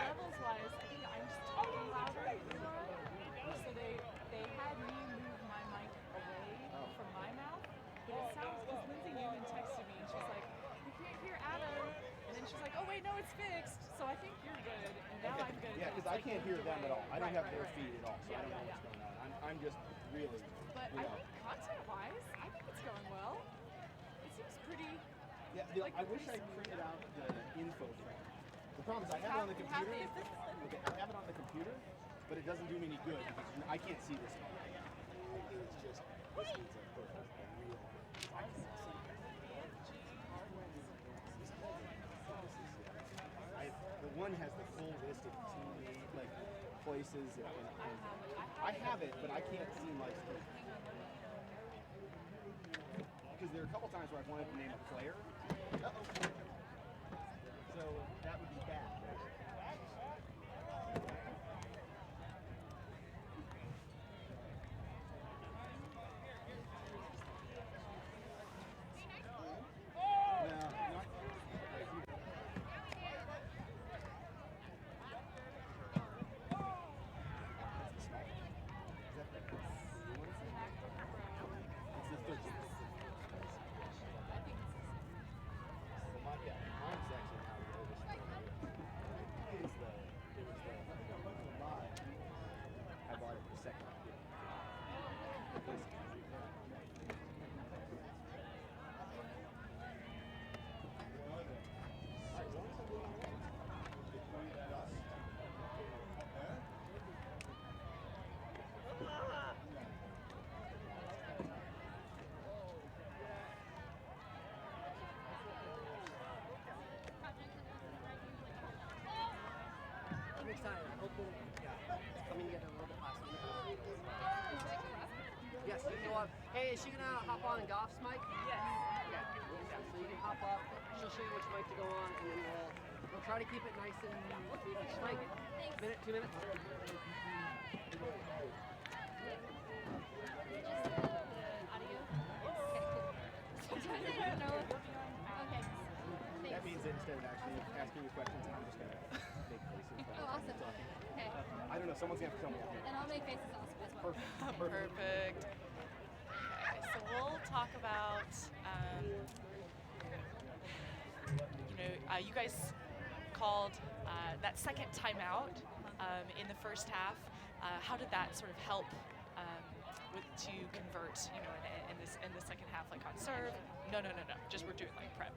Levels-wise, I think I'm just talking louder. So they had me move my mic away from my mouth, but it sounds, because Lindsay Newman texted me and she's like, "We can't hear Adam," and then she's like, "Oh wait, no, it's fixed." So I think you're good, and now I'm good. Yeah, because I can't hear them at all. I don't have their feed at all, so I don't know what's going on. I'm just really, But I think content-wise, I think it's going well. It seems pretty. Yeah, I wish I printed out the info form. The problem is I have it on the computer. Okay, I have it on the computer, but it doesn't do me any good because I can't see this one. It's just, this needs a real. The one has the full list of team places, and I have it, but I can't see my stuff. Because there are a couple times where I've wanted to name a player. So that would be bad. I'm excited. I hope it's coming together a little bit last week. Yes, you can go up. Hey, is she going to hop on and Goff's mic? Yes. Yeah, so you can hop up. She'll show you which mic to go on, and then we'll try to keep it nice and sweet. Each mic, minute, 2 minutes. That means that instead of actually asking you questions, I'm just going to make faces. Oh, awesome. Okay. I don't know, someone's going to have to tell me. And I'll make faces also as well. Perfect. Okay, so we'll talk about, you guys called that second timeout in the first half. How did that sort of help to convert, in the second half, like on serve? No. Just we're doing like prep.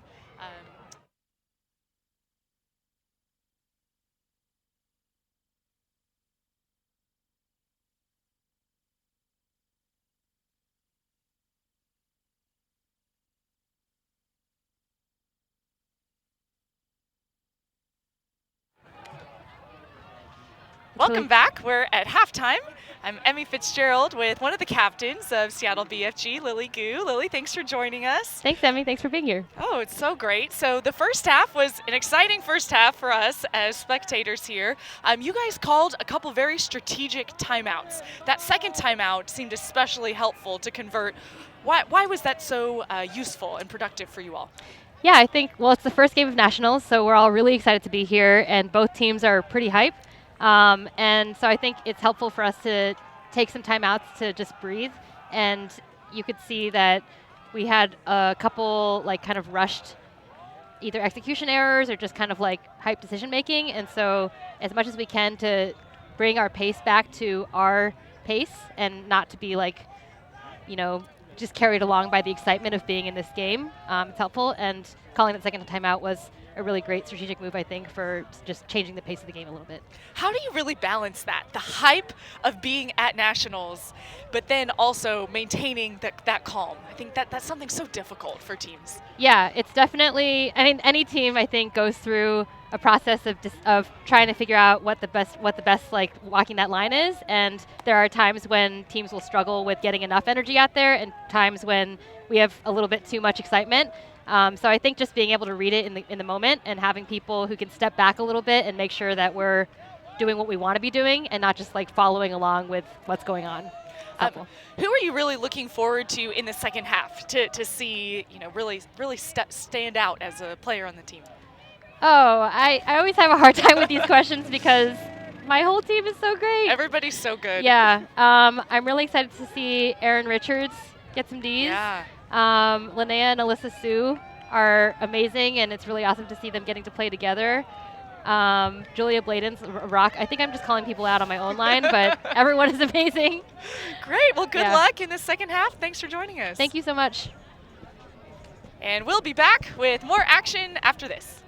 Welcome back. We're at halftime. I'm Emmy Fitzgerald with one of the captains of Seattle BFG, Lily Gu. Lily, thanks for joining us. Thanks, Emmy. Thanks for being here. Oh, it's so great. So the first half was an exciting first half for us as spectators here. You guys called a couple very strategic timeouts. That second timeout seemed especially helpful to convert. Why was that so useful and productive for you all? Yeah, I think, well, it's the first game of Nationals, so we're all really excited to be here, and both teams are pretty hype. And so I think it's helpful for us to take some time outs to just breathe. And you could see that we had a couple kind of rushed either execution errors or just kind of hype decision making. And so as much as we can to bring our pace back to our pace and not to be just carried along by the excitement of being in this game, it's helpful. And calling that second timeout was a really great strategic move, I think, for just changing the pace of the game a little bit. How do you really balance that? The hype of being at Nationals, but then also maintaining that calm. I think that's something so difficult for teams. Yeah, it's definitely, any team, I think, goes through a process of trying to figure out what the best like walking that line is. And there are times when teams will struggle with getting enough energy out there, and times when we have a little bit too much excitement. So I think just being able to read it in the moment and having people who can step back a little bit and make sure that we're doing what we want to be doing and not just like following along with what's going on. Who are you really looking forward to in the second half to see, really stand out as a player on the team? Oh, I always have a hard time with these questions because my whole team is so great. Everybody's so good. Yeah. I'm really excited to see Erin Richards get some Ds. Yeah. Linnea and Alyssa Sue are amazing, and it's really awesome to see them getting to play together. Julia Bladen's rock. I think I'm just calling people out on my own line, but everyone is amazing. Great. Well, good luck in the second half. Thanks for joining us. Thank you so much. And we'll be back with more action after this.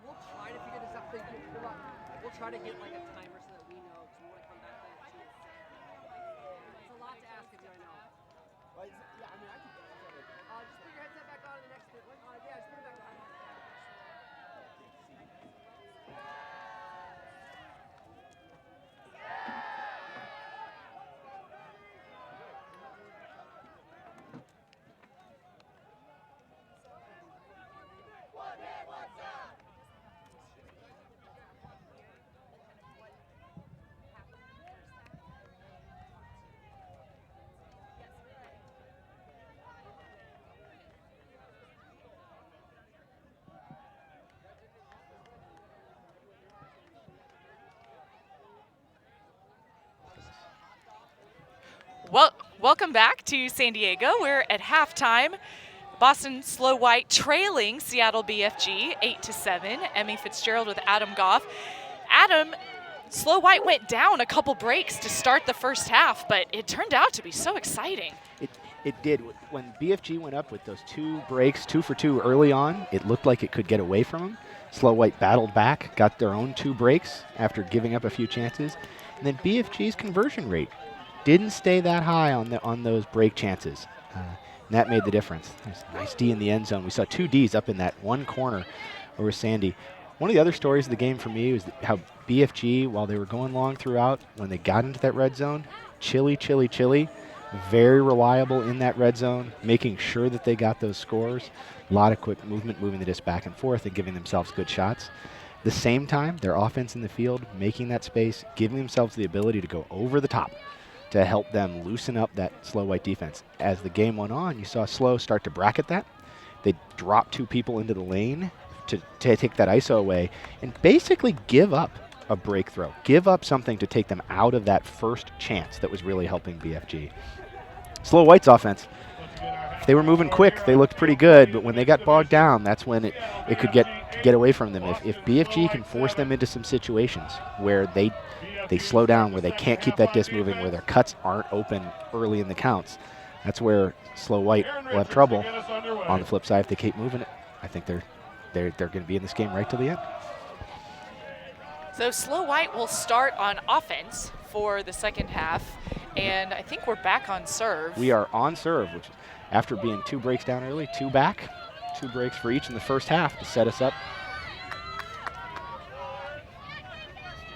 We'll try to figure this out. We'll try to get like a timer so that we know, because we want to come back to it too. It's a lot to ask of you, I know. Yeah, I mean, I can just put your headset back on the next bit. Yeah, just put it back on. Well, welcome back to San Diego. We're at halftime. Boston Slow White trailing Seattle BFG 8-7. Emmy Fitzgerald with Adam Goff. Adam, Slow White went down a couple breaks to start the first half, but it turned out to be so exciting. It did. When BFG went up with those 2 breaks, 2 for 2 early on, it looked like it could get away from them. Slow White battled back, got their own 2 breaks after giving up a few chances. And then BFG's conversion rate didn't stay that high on those break chances. And that made the difference. There's a nice D in the end zone. We saw 2 Ds up in that one corner over Sandy. One of the other stories of the game for me was how BFG, while they were going long throughout, when they got into that red zone, chilly, very reliable in that red zone, making sure that they got those scores. A lot of quick movement, moving the disc back and forth and giving themselves good shots. At the same time, their offense in the field, making that space, giving themselves the ability to go over the top to help them loosen up that Slow White defense. As the game went on, you saw Slow start to bracket that. They dropped 2 people into the lane to take that ISO away and basically give up a break throw, give up something to take them out of that first chance that was really helping BFG. Slow White's offense, if they were moving quick, they looked pretty good, but when they got bogged down, that's when it could get away from them. If BFG can force them into some situations where they slow down, where they can't keep that disc moving, where their cuts aren't open early in the counts, that's where Slow White will have trouble. On the flip side, if they keep moving it, I think they're going to be in this game right till the end. So Slow White will start on offense for the second half, and I think we're back on serve. We are on serve, which after being 2 breaks down early, 2 back, 2 breaks for each in the first half to set us up.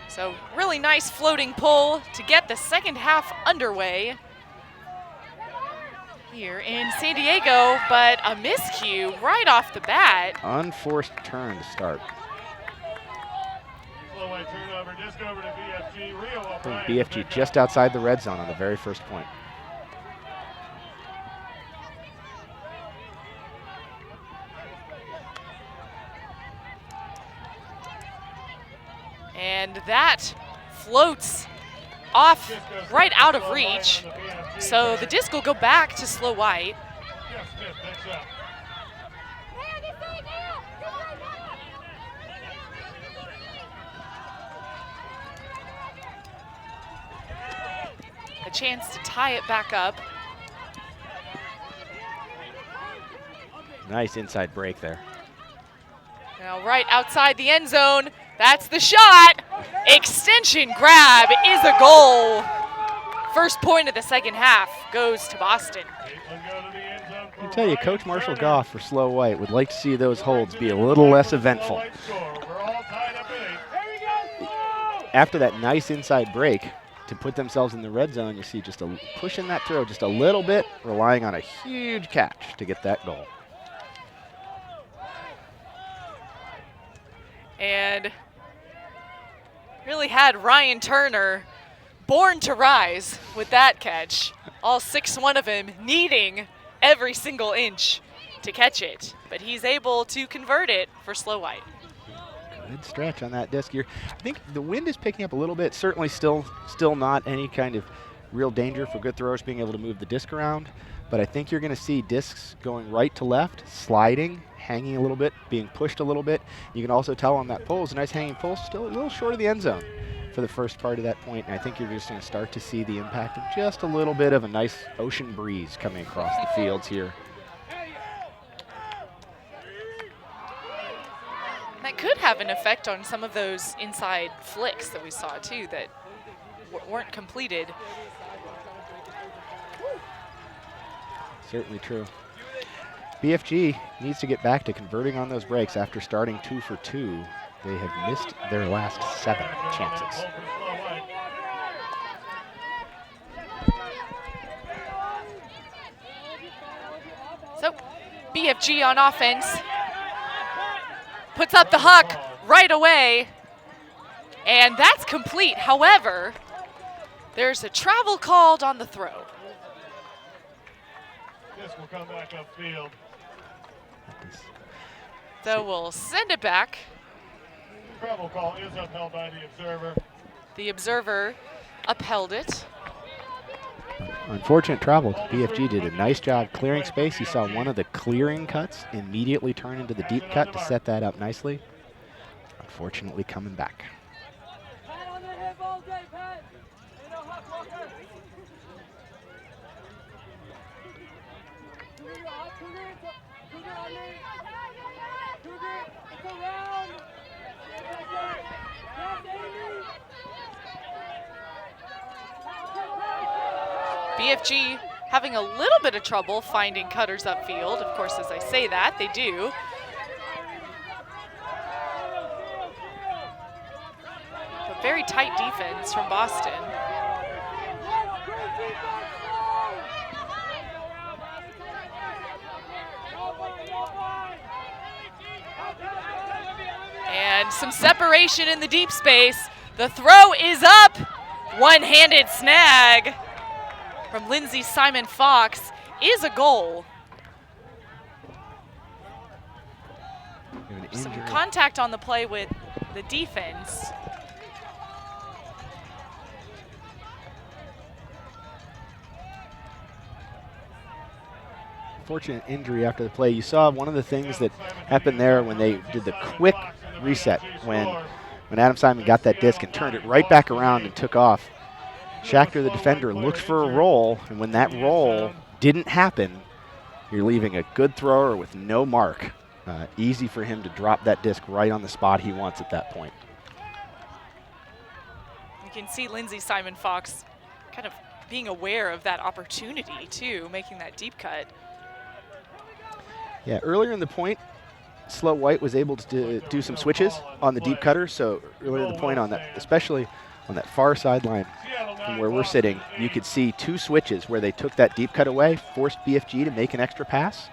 So really nice floating pull to get the second half underway here in San Diego, but a miscue right off the bat. Unforced turn to start. Turnover, disc over to BFG. BFG just outside the red zone on the very first point. And that floats off right out of reach. So the disc will go back to Slow White. a chance to tie it back up. Nice inside break there. Now right outside the end zone, that's the shot. Extension grab is a goal. First point of the second half goes to Boston. I tell you, Coach Marshall Goff for Slow White would like to see those holds be a little less eventful. After that nice inside break, to put themselves in the red zone, you see just pushing that throw just a little bit, relying on a huge catch to get that goal. And really had Ryan Turner born to rise with that catch. All 6'1" of him needing every single inch to catch it. But he's able to convert it for Slow White. Good stretch on that disc here. I think the wind is picking up a little bit. Certainly still not any kind of real danger for good throwers being able to move the disc around. But I think you're going to see discs going right to left, sliding, hanging a little bit, being pushed a little bit. You can also tell on that pole, it's a nice hanging pole, still a little short of the end zone for the first part of that point. And I think you're just going to start to see the impact of just a little bit of a nice ocean breeze coming across the fields here. That could have an effect on some of those inside flicks that we saw too that weren't completed. Certainly true. BFG needs to get back to converting on those breaks after starting 2 for 2. They have missed their last 7 chances. So BFG on offense puts up the huck right away, and that's complete. However, there's a travel called on the throw. This will come back upfield. So we'll send it back. Travel call is upheld by the observer. The observer upheld it. Unfortunate travel. BFG did a nice job clearing space. You saw one of the clearing cuts immediately turn into the deep cut to set that up nicely. Unfortunately coming back. BFG having a little bit of trouble finding cutters upfield. Of course, as I say that, they do. But very tight defense from Boston. And some separation in the deep space. The throw is up. One-handed snag from Lindsey Simon Fox is a goal. Some contact on the play with the defense. Fortunate injury after the play. You saw one of the things that happened there when they did the quick reset when Adam Simon got that disc and turned it right back around and took off. Schachter, the defender, looked for a roll, and when that roll didn't happen, you're leaving a good thrower with no mark. Easy for him to drop that disc right on the spot he wants at that point. You can see Lindsey Simon Fox kind of being aware of that opportunity too, making that deep cut. Yeah, earlier in the point, Slow White was able to do some switches on the deep cutter. So earlier in the point on that, especially on that far sideline from where we're sitting, you could see 2 switches where they took that deep cut away, forced BFG to make an extra pass.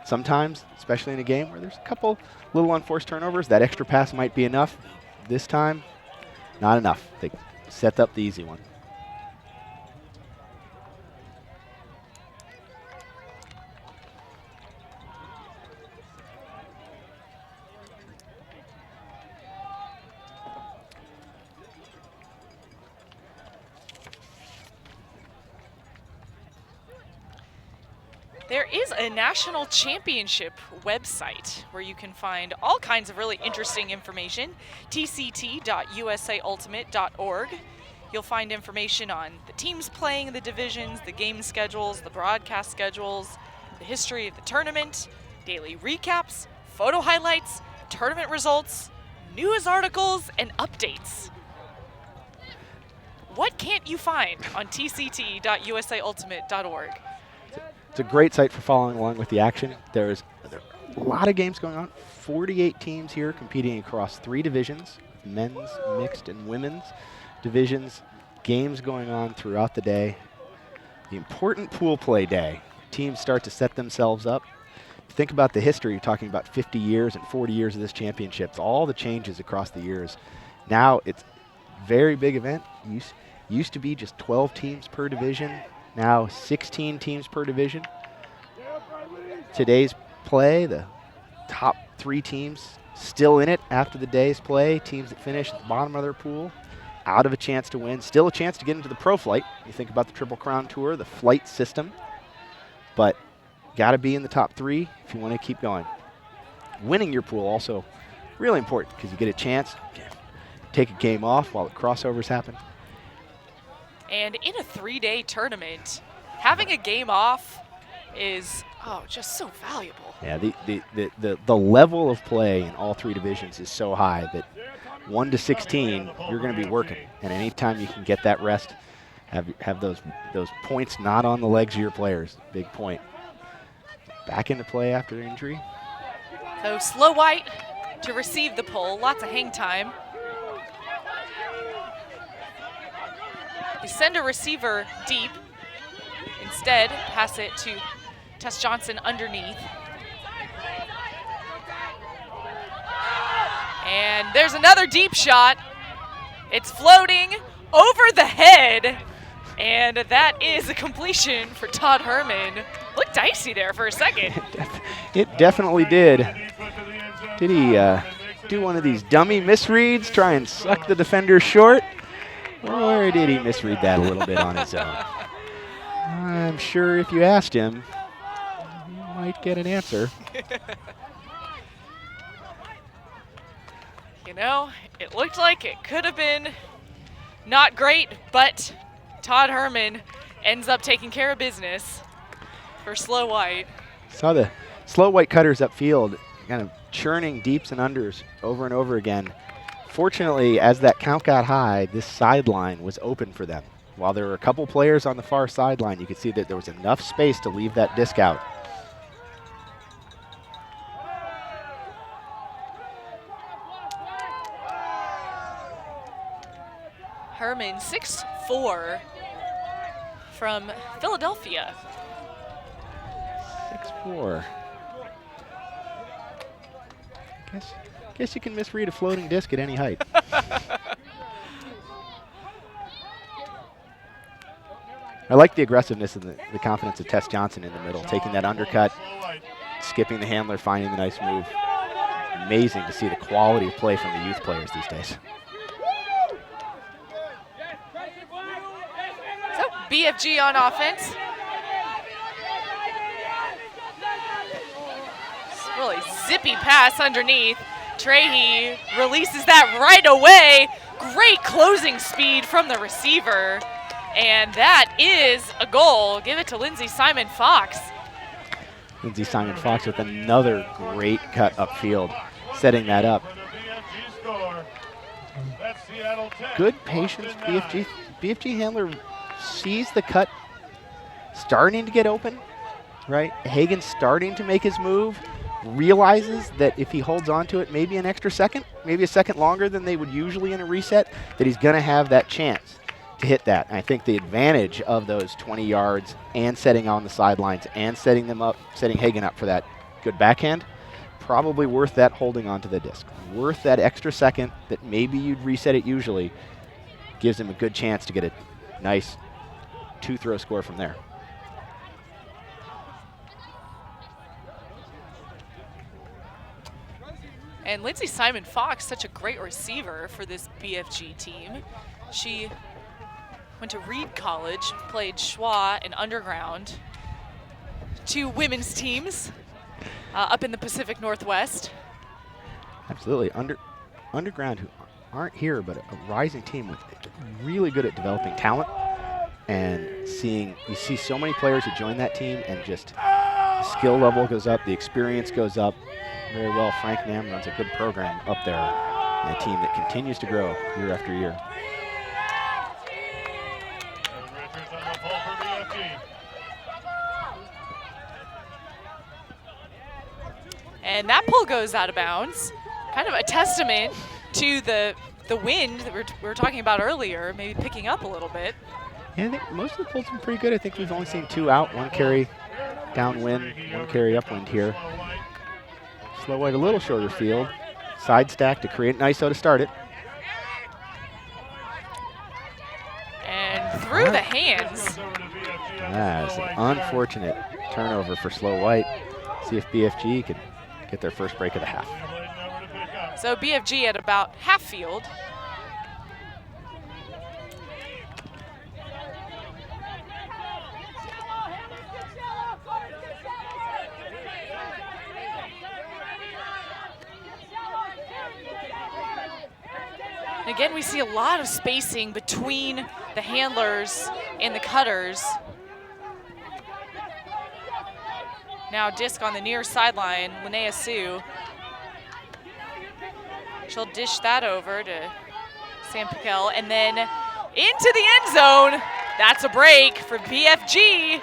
Sometimes, especially in a game where there's a couple little unforced turnovers, that extra pass might be enough. This time, not enough. They set up the easy one. There is a national championship website where you can find all kinds of really interesting information, tct.usaultimate.org. You'll find information on the teams playing in the divisions, the game schedules, the broadcast schedules, the history of the tournament, daily recaps, photo highlights, tournament results, news articles, and updates. What can't you find on tct.usaultimate.org? It's a great site for following along with the action. There are a lot of games going on. 48 teams here competing across 3 divisions, men's, mixed, and women's divisions. Games going on throughout the day. The important pool play day. Teams start to set themselves up. Think about the history. You're talking about 50 years and 40 years of this championship. All the changes across the years. Now it's a very big event. Used to be just 12 teams per division. Now 16 teams per division. Today's play, the top 3 teams still in it after the day's play. Teams that finish at the bottom of their pool, out of a chance to win. Still a chance to get into the pro flight. You think about the Triple Crown Tour, the flight system. But got to be in the top 3 if you want to keep going. Winning your pool also really important because you get a chance to take a game off while the crossovers happen. And in a 3-day tournament, having a game off is just so valuable. Yeah, the level of play in all 3 divisions is so high that 1 to 16, you're going to be working. And anytime you can get that rest, have those points not on the legs of your players. Big point. Back into play after the injury. So Slow White to receive the pull, lots of hang time. They send a receiver deep. Instead, pass it to Tess Johnson underneath. And there's another deep shot. It's floating over the head. And that is a completion for Todd Herman. Looked dicey there for a second. It definitely did. Did he do one of these dummy misreads, try and suck the defender short? Or did he misread that a little bit on his own? I'm sure if you asked him, you might get an answer. You know, it looked like it could have been not great, but Todd Herman ends up taking care of business for Slow White. Saw the Slow White cutters upfield, kind of churning deeps and unders over and over again. Fortunately, as that count got high, this sideline was open for them. While there were a couple players on the far sideline, you could see that there was enough space to leave that disc out. Herman, 6'4", from Philadelphia. 6'4". Guess you can misread a floating disc at any height. I like the aggressiveness and the confidence of Tess Johnson in the middle, taking that undercut, skipping the handler, finding the nice move. Amazing to see the quality of play from the youth players these days. So BFG on offense. Really zippy pass underneath. Trahey releases that right away. Great closing speed from the receiver. And that is a goal. Give it to Lindsay Simon Fox. Lindsay Simon Fox with another great cut upfield, setting that up. Good patience, BFG. BFG handler sees the cut starting to get open, right? Hagen starting to make his move, realizes that if he holds on to it maybe an extra second, maybe a second longer than they would usually in a reset, that he's going to have that chance to hit that. And I think the advantage of those 20 yards and setting on the sidelines and setting them up, setting Hagen up for that good backhand, probably worth that holding on to the disc. Worth that extra second that maybe you'd reset it usually, gives him a good chance to get a nice 2-throw score from there. And Lindsay Simon Fox, such a great receiver for this BFG team. She went to Reed College, played Schwa and Underground, 2 women's teams up in the Pacific Northwest. Absolutely. Underground, who aren't here, but a rising team with really good at developing talent. And you see so many players who join that team, and just the skill level goes up, the experience goes up very well. Frank Nam runs a good program up there, and a team that continues to grow year after year. Richards on the pole for BFG. And that pull goes out of bounds. Kind of a testament to the wind that we were talking about earlier, maybe picking up a little bit. Yeah, I think most of the pulls have been pretty good. I think we've only seen 2 out, 1 carry downwind, 1 carry upwind here. Slow White a little shorter field. Side stack to create an ISO to start it. And through the hands. That's an unfortunate turnover for Slow White. See if BFG can get their first break of the half. So BFG at about half field. Again, we see a lot of spacing between the handlers and the cutters. Now disc on the near sideline, Linnea Sue. She'll dish that over to Sam Piquel, and then into the end zone. That's a break for BFG.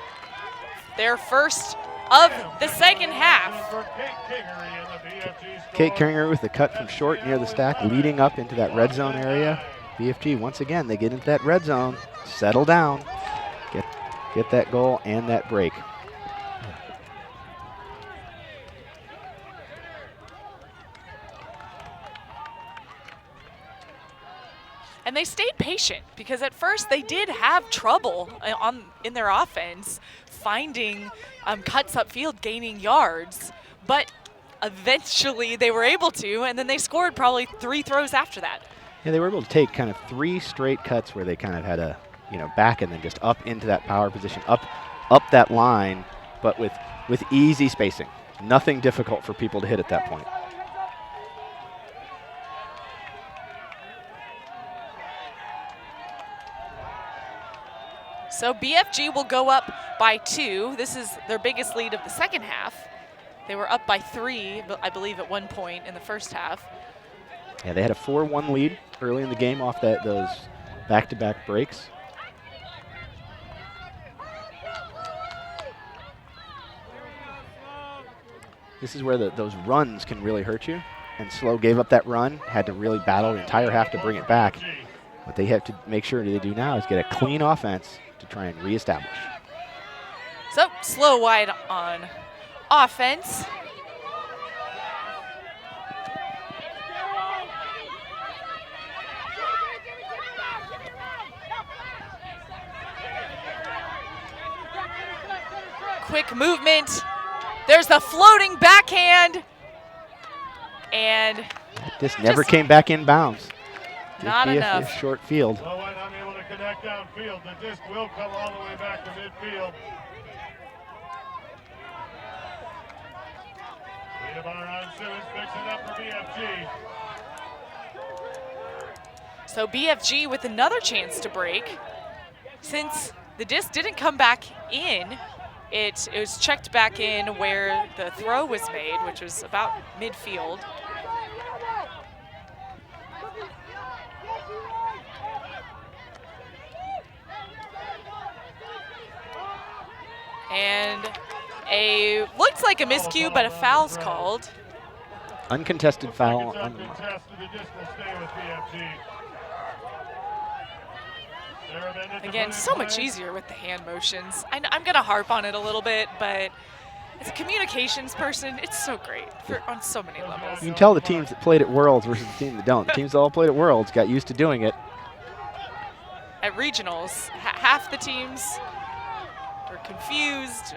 Their first of the second half. Kate Keringer with the cut from short near the stack, leading up into that red zone area. BFG, once again, they get into that red zone, settle down, get that goal and that break. And they stayed patient, because at first they did have trouble in their offense finding cuts upfield, gaining yards, but eventually they were able to, and then they scored probably 3 throws after that. Yeah, they were able to take kind of 3 straight cuts where they kind of had a, back and then just up into that power position, up that line, but with easy spacing. Nothing difficult for people to hit at that point. So BFG will go up by 2. This is their biggest lead of the second half. They were up by 3, I believe, at one point in the first half. Yeah, they had a 4-1 lead early in the game off those back-to-back breaks. This is where those runs can really hurt you. And Slow gave up that run, had to really battle the entire half to bring it back. What they have to make sure they do now is get a clean offense to try and reestablish. So Slow White on offense. Quick movement. There's the floating backhand. And this never came back in bounds. Not enough. Short field. Slow White unable to connect downfield. The disc will come all the way back to midfield. Simmons picks it up for BFG. So BFG with another chance to break. Since the disc didn't come back in, it was checked back in where the throw was made, which was about midfield. And looks like a miscue, but a foul's called. Uncontested foul. Again, so much easier with the hand motions. I'm going to harp on it a little bit, but as a communications person, it's so great on so many levels. You can tell the teams that played at Worlds versus the team that don't. The teams that all played at Worlds got used to doing it. At regionals, half the teams are confused.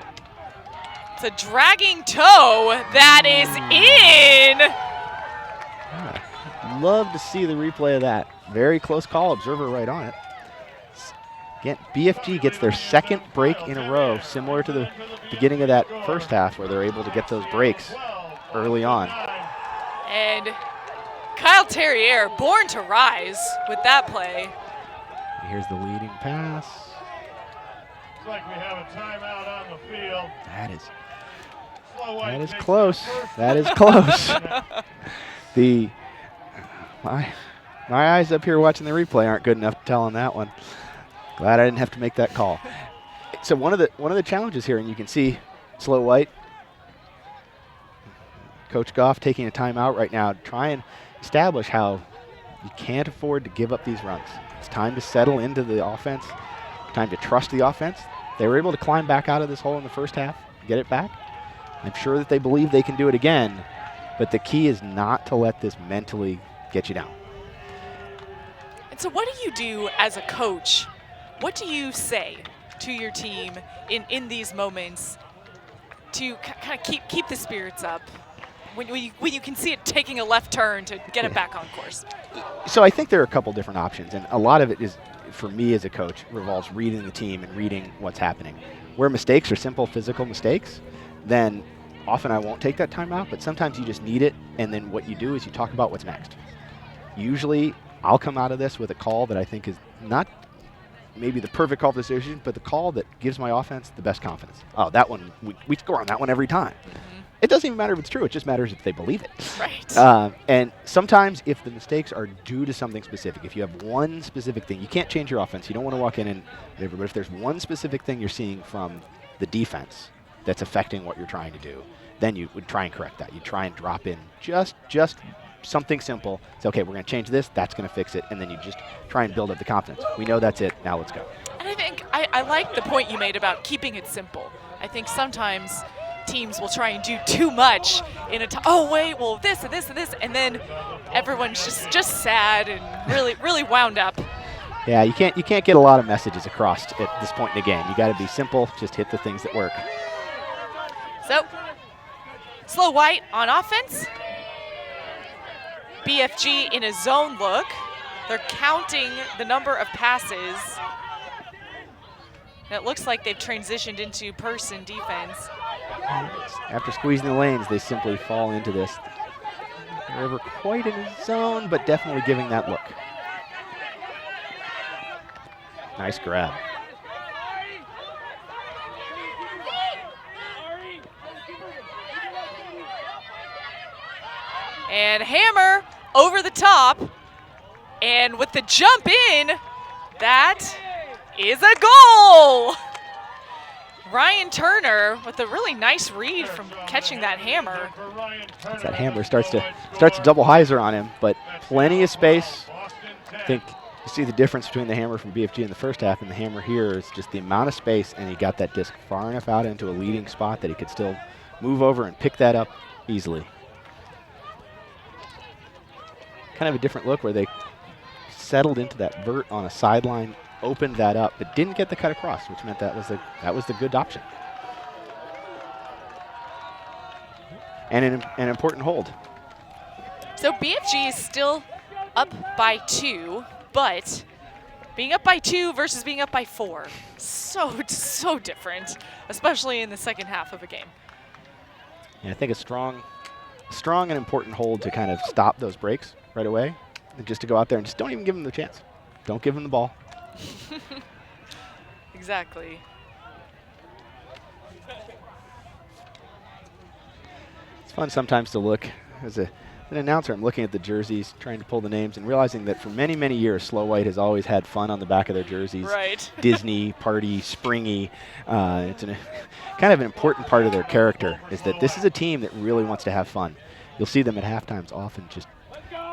It's a dragging toe that is in. Love to see the replay of that. Very close call, observer right on it. Again, BFG gets their second break in a row, similar to the beginning of that first half where they're able to get those breaks early on. And Kyle Terrier, born to rise with that play. Here's the leading pass. Looks like we have a timeout on the field. That is Slow-White takes close. the first That is close. My eyes up here watching the replay aren't good enough to tell on that one. Glad I didn't have to make that call. So one of the challenges here, and you can see Slow White, Coach Goff taking a timeout right now to try and establish how you can't afford to give up these runs. It's time to settle into the offense, time to trust the offense. They were able to climb back out of this hole in the first half, get it back. I'm sure that they believe they can do it again, but the key is not to let this mentally get you down. And so what do you do as a coach? What do you say to your team in these moments to kind of keep the spirits up when you can see it taking a left turn to get it back on course? So I think there are a couple different options, and a lot of it is, for me as a coach, revolves reading the team and reading what's happening. Where mistakes are simple physical mistakes, then often I won't take that time out, but sometimes you just need it, and then what you do is you talk about what's next. Usually I'll come out of this with a call that I think is not maybe the perfect call for the situation, but the call that gives my offense the best confidence. Oh, that one, we score on that one every time. Mm-hmm. It doesn't even matter if it's true. It just matters if they believe it. Right. And sometimes if the mistakes are due to something specific, if you have one specific thing, you can't change your offense. You don't want to walk in and whatever, but if there's one specific thing you're seeing from the defense that's affecting what you're trying to do, then you would try and correct that. You try and drop in just something simple. Say, okay, we're going to change this. That's going to fix it. And then you just try and build up the confidence. We know that's it. Now let's go. And I think I like the point you made about keeping it simple. I think sometimes teams will try and do too much in oh wait, well this and this and this, and then everyone's just sad and really wound up. Yeah, you can't get a lot of messages across at this point in the game. You got to be simple. Just hit the things that work. So, Slow White on offense. BFG in a zone look. They're counting the number of passes. And it looks like they've transitioned into person defense. After squeezing the lanes, they simply fall into this. They're never quite in a zone, but definitely giving that look. Nice grab. And Hammer over the top. And with the jump in, that is a goal! Ryan Turner with a really nice read from catching that hammer. As that hammer starts to double hyzer on him, but plenty of space. I think you see the difference between the hammer from BFG in the first half and the hammer here is just the amount of space, and he got that disc far enough out into a leading spot that he could still move over and pick that up easily. Kind of a different look where they settled into that vert on a sideline, opened that up, but didn't get the cut across, which meant that was the good option. And an important hold. So BFG is still up by 2, but being up by 2 versus being up by 4, so different, especially in the second half of a game. Yeah, I think a strong and important hold to kind of stop those breaks right away, and just to go out there and just don't even give them the chance. Don't give them the ball. Exactly. It's fun sometimes to look as an announcer. I'm looking at the jerseys, trying to pull the names, and realizing that for many, many years, Slow White has always had fun on the back of their jerseys. Right. Disney, party, springy. It's kind of an important part of their character is that this is a team that really wants to have fun. You'll see them at halftimes often just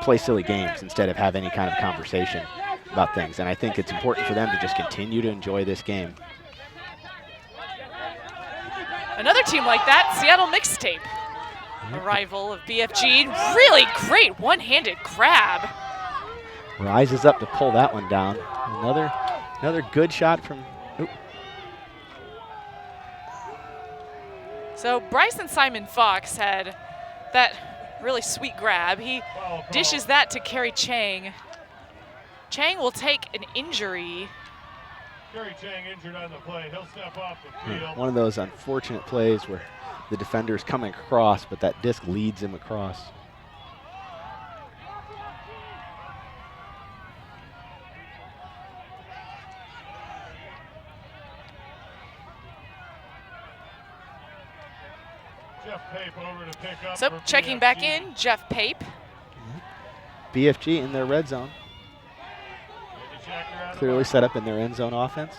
play silly games instead of have any kind of conversation about things. And I think it's important for them to just continue to enjoy this game. Another team like that, Seattle Mixtape. A rival of BFG. Really great one-handed grab. Rises up to pull that one down. Another good shot from... Oop. So Bryson Simon Fox had that really sweet grab. He dishes that to Kerry Chang. Chang will take an injury. Kerry Chang injured on the play. He'll step off the field. One of those unfortunate plays where the defender is coming across, but that disc leads him across. Jeff Pape over to pick up. So for checking BFG. back in, Jeff Pape. BFG in their red zone, The jacker out of clearly bounds. set up in their end zone offense.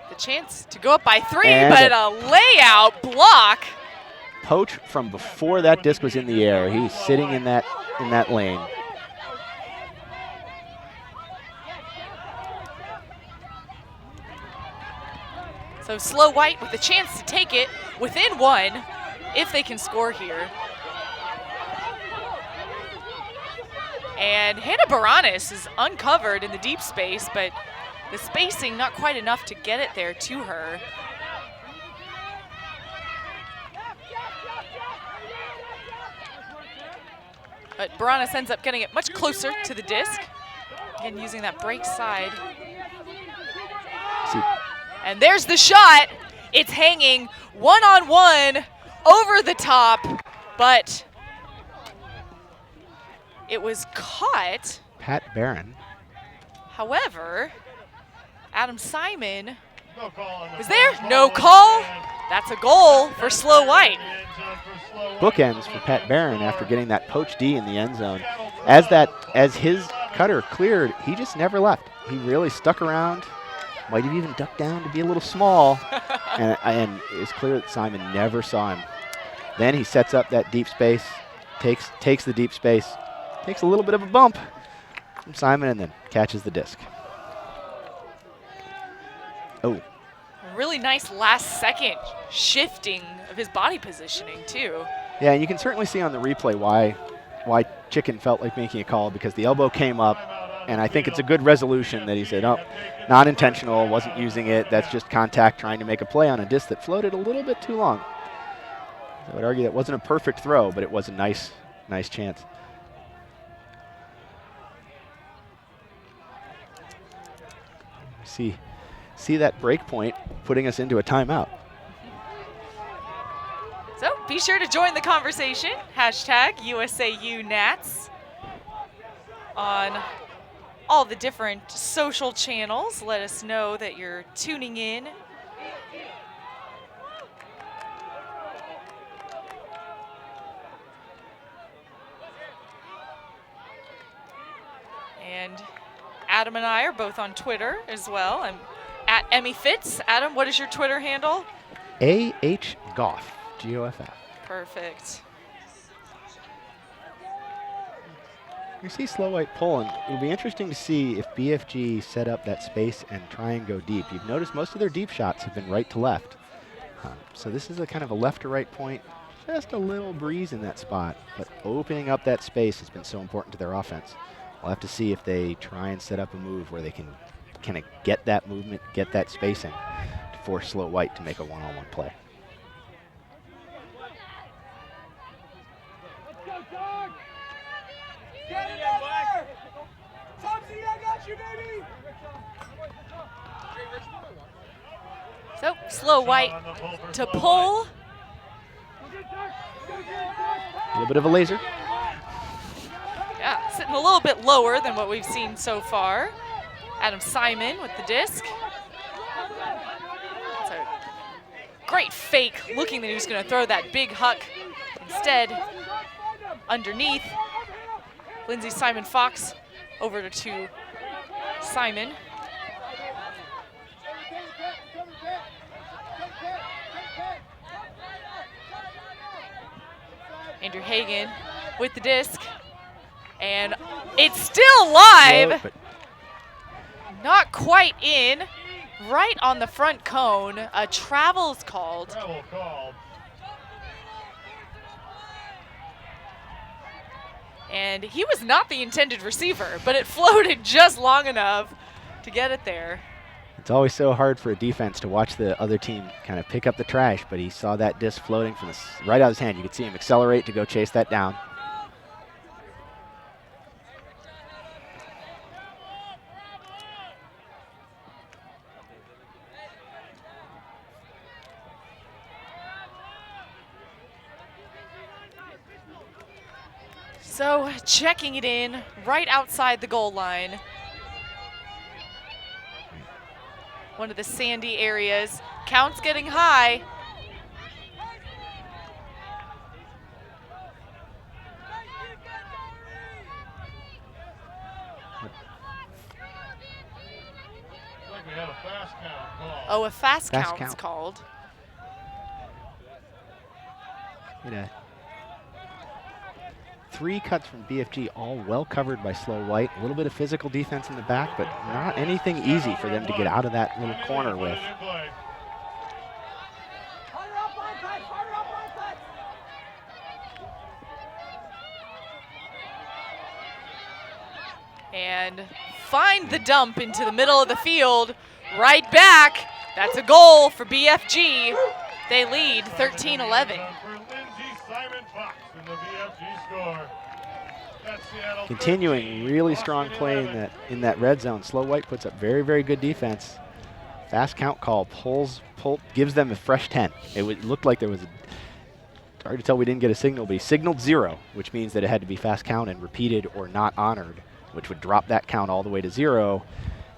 The chance to go up by 3, And but a layout block. Poach from before that disc was in the air. He's sitting in that lane. So Slow White with a chance to take it within 1 if they can score here. And Hannah Baranis is uncovered in the deep space, but the spacing not quite enough to get it there to her. But Baranis ends up getting it much closer to the disc. Again, using that break side. See, And there's the shot. It's hanging one-on-one over the top, but it was caught. Pat Barron. However, Adam Simon No call on the was there. flag. No call. That's a goal for Slow White. End zone for Slow White. Bookends for Pat Barron after getting that poach D in the end zone. As his cutter cleared, he just never left. He really stuck around. Might have even ducked down to be a little small. and it's clear that Simon never saw him. Then he sets up that deep space, takes the deep space, takes a little bit of a bump from Simon, and then catches the disc. Oh, Really nice last second shifting of his body positioning too. yeah, and you can certainly see on the replay why Chicken felt like making a call, because the elbow came up, and I think it's a good resolution that he said, oh, not intentional, wasn't using it, that's just contact trying to make a play on a disc that floated a little bit too long. I would argue that wasn't a perfect throw, but it was a nice chance. See that break point putting us into a timeout. So be sure to join the conversation. Hashtag USAUNats on all the different social channels. Let us know that you're tuning in. And Adam and I are both on Twitter as well. I'm at Emmy Fitz. Adam, what is your Twitter handle? A.H. Goff, G-O-F-F. Perfect. You see Slow White pulling. It'll be interesting to see if BFG set up that space and try and go deep. You've noticed most of their deep shots have been right to left. So this is a kind of a left to right point. Just a little breeze in that spot, but opening up that space has been so important to their offense. We'll have to see if they try and set up a move where they can kind of get that movement, get that spacing to force Slow White to make a one-on-one play. So Slow White to pull. A little bit of a laser. Yeah, sitting a little bit lower than what we've seen so far. Adam Simon with the disc. It's a great fake, looking that he was going to throw that big huck. Instead, underneath, Lindsay Simon Fox over to Simon. Andrew Hagan with the disc. And it's still live. But Not quite in. Right on the front cone. A travel's called. Travel called. And he was not the intended receiver, but it floated just long enough to get it there. it's always so hard for a defense to watch the other team kind of pick up the trash, but he saw that disc floating from right out of his hand. You could see him accelerate to go chase that down. So checking it in right outside the goal line. one of the sandy areas. Count's getting high. Like we had a fast count call. Oh, a fast Fast count's count. called. Yeah. 3 cuts from BFG, all well covered by Slow White. A little bit of physical defense in the back, but not anything easy for them to get out of that little corner with. And find the dump into the middle of the field. Right back. That's a goal for BFG. They lead 13-11. Continuing really strong play in that red zone. Slow White puts up very, very good defense. Fast count call gives them a fresh 10. It looked like there was hard to tell we didn't get a signal, but he signaled 0, which means that it had to be fast count and repeated or not honored, which would drop that count all the way to 0,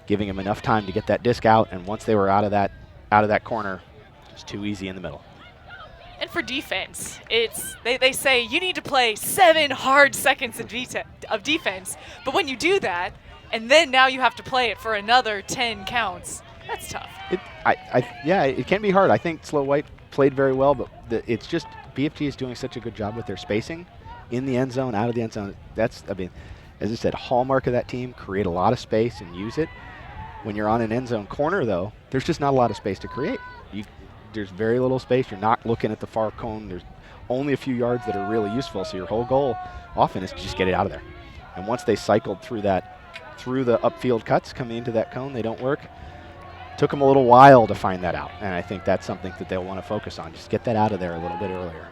giving him enough time to get that disc out. And once they were out of that corner, it was too easy in the middle. And for defense, they say you need to play 7 hard seconds of defense, but when you do that, and then now you have to play it for another 10 counts, that's tough. Yeah, it can be hard. I think Slow White played very well, but it's just BFG is doing such a good job with their spacing in the end zone, out of the end zone. That's, I mean, as I said, hallmark of that team, create a lot of space and use it. When you're on an end zone corner, though, there's just not a lot of space to create. There's very little space. You're not looking at the far cone. There's only a few yards that are really useful, so your whole goal often is to just get it out of there. And once they cycled through the upfield cuts coming into that cone, they don't work. Took them a little while to find that out, and I think that's something that they'll want to focus on. Just get that out of there a little bit earlier.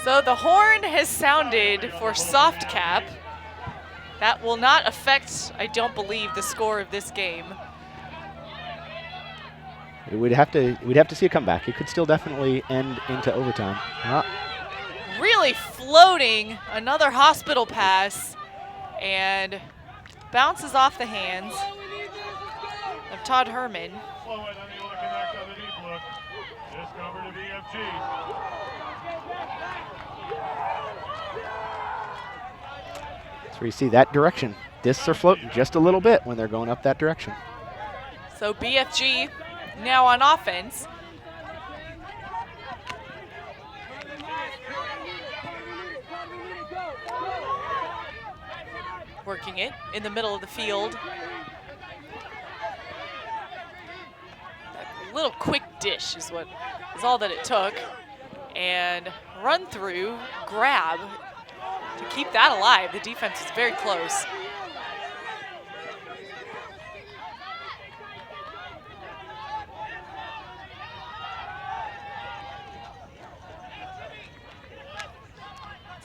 So the horn has sounded for soft cap. That will not affect, I don't believe, the score of this game. We'd have to see a comeback. It could still definitely end into overtime. Really floating, another hospital pass, and bounces off the hands of Todd Herman. So you see that direction. Discs are floating just a little bit when they're going up that direction. So BFG now on offense. Working it in the middle of the field. That little quick dish is all that it took. And run through, grab to keep that alive. The defense is very close.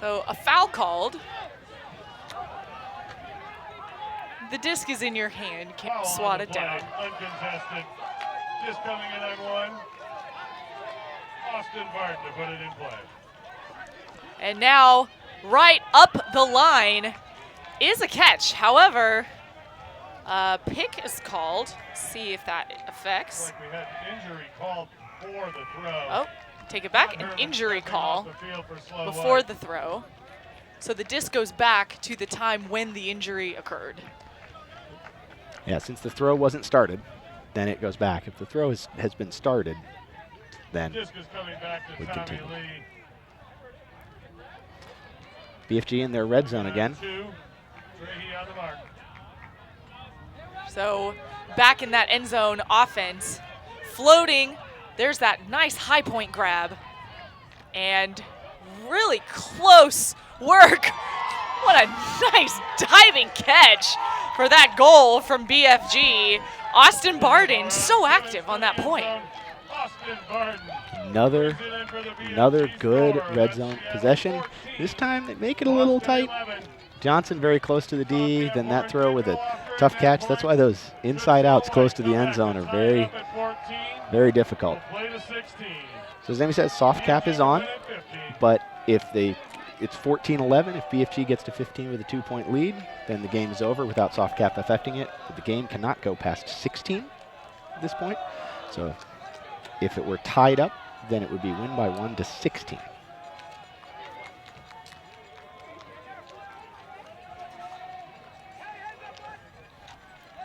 So a foul called. The disc is in your hand. Can't swat it down. Uncontested. Just coming in on 1. Austin Barton to put it in play. And now, right up the line is a catch. However, pick is called. See if that affects. Like we had an injury called before the throw. Oh, take it back. An injury call before the throw. So the disc goes back to the time when the injury occurred. Yeah, since the throw wasn't started, then it goes back. If the throw has been started, then disc is coming back to would Tommy continue. Lee. BFG in their red zone again. 2. Trahey on the mark. So back in that end zone offense, floating. There's that nice high point grab. And really close work. What a nice diving catch for that goal from BFG. Austin Barden, so active on that point. Austin Barton. Another good red zone possession. This time they make it a little tight. Johnson very close to the D, then that throw with a tough catch. That's why those inside outs close to the end zone are very, very difficult. So as Amy says, soft cap is on, but if it's 14-11. If BFG gets to 15 with a 2-point lead, then the game is over without soft cap affecting it. But the game cannot go past 16 at this point. So if it were tied up, then it would be win by 1 to 16.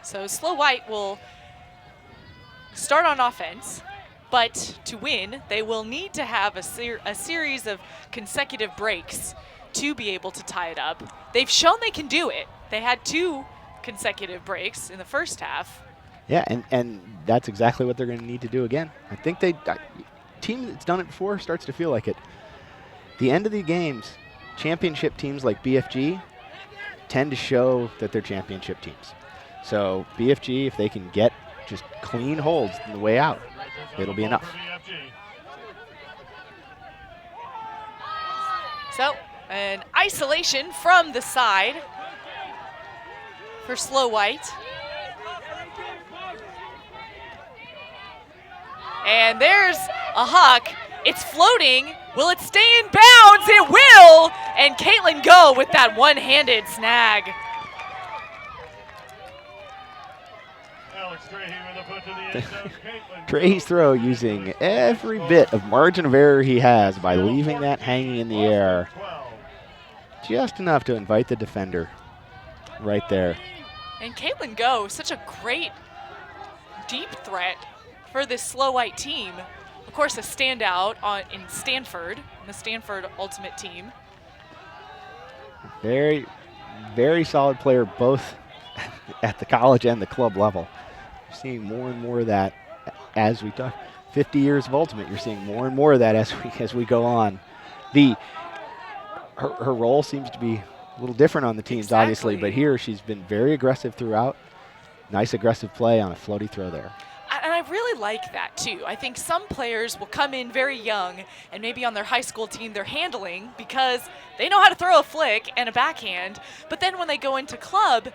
So Slow White will start on offense, but to win, they will need to have a series of consecutive breaks to be able to tie it up. They've shown they can do it. They had 2 consecutive breaks in the first half. Yeah, and that's exactly what they're going to need to do again. I think team that's done it before starts to feel like it. The end of the games, championship teams like BFG tend to show that they're championship teams. So BFG, if they can get just clean holds on the way out, it'll be enough. So an isolation from the side for Slow White. And there's a huck. It's floating. Will it stay in bounds? It will! And Caitlin Go with that one-handed snag. Trey's throw using every bit of margin of error he has by leaving that hanging in the air. Just enough to invite the defender right there. And Caitlin Go, such a great deep threat for this Slow White team. Of course, a standout in Stanford, the Stanford Ultimate team. Very, very solid player both at the college and the club level. You're seeing more and more of that as we talk. 50 years of Ultimate, you're seeing more and more of that as we go on. Her role seems to be a little different on the teams, obviously, but here she's been very aggressive throughout. Nice aggressive play on a floaty throw there. And I really like that, too. I think some players will come in very young, and maybe on their high school team they're handling because they know how to throw a flick and a backhand. But then when they go into club,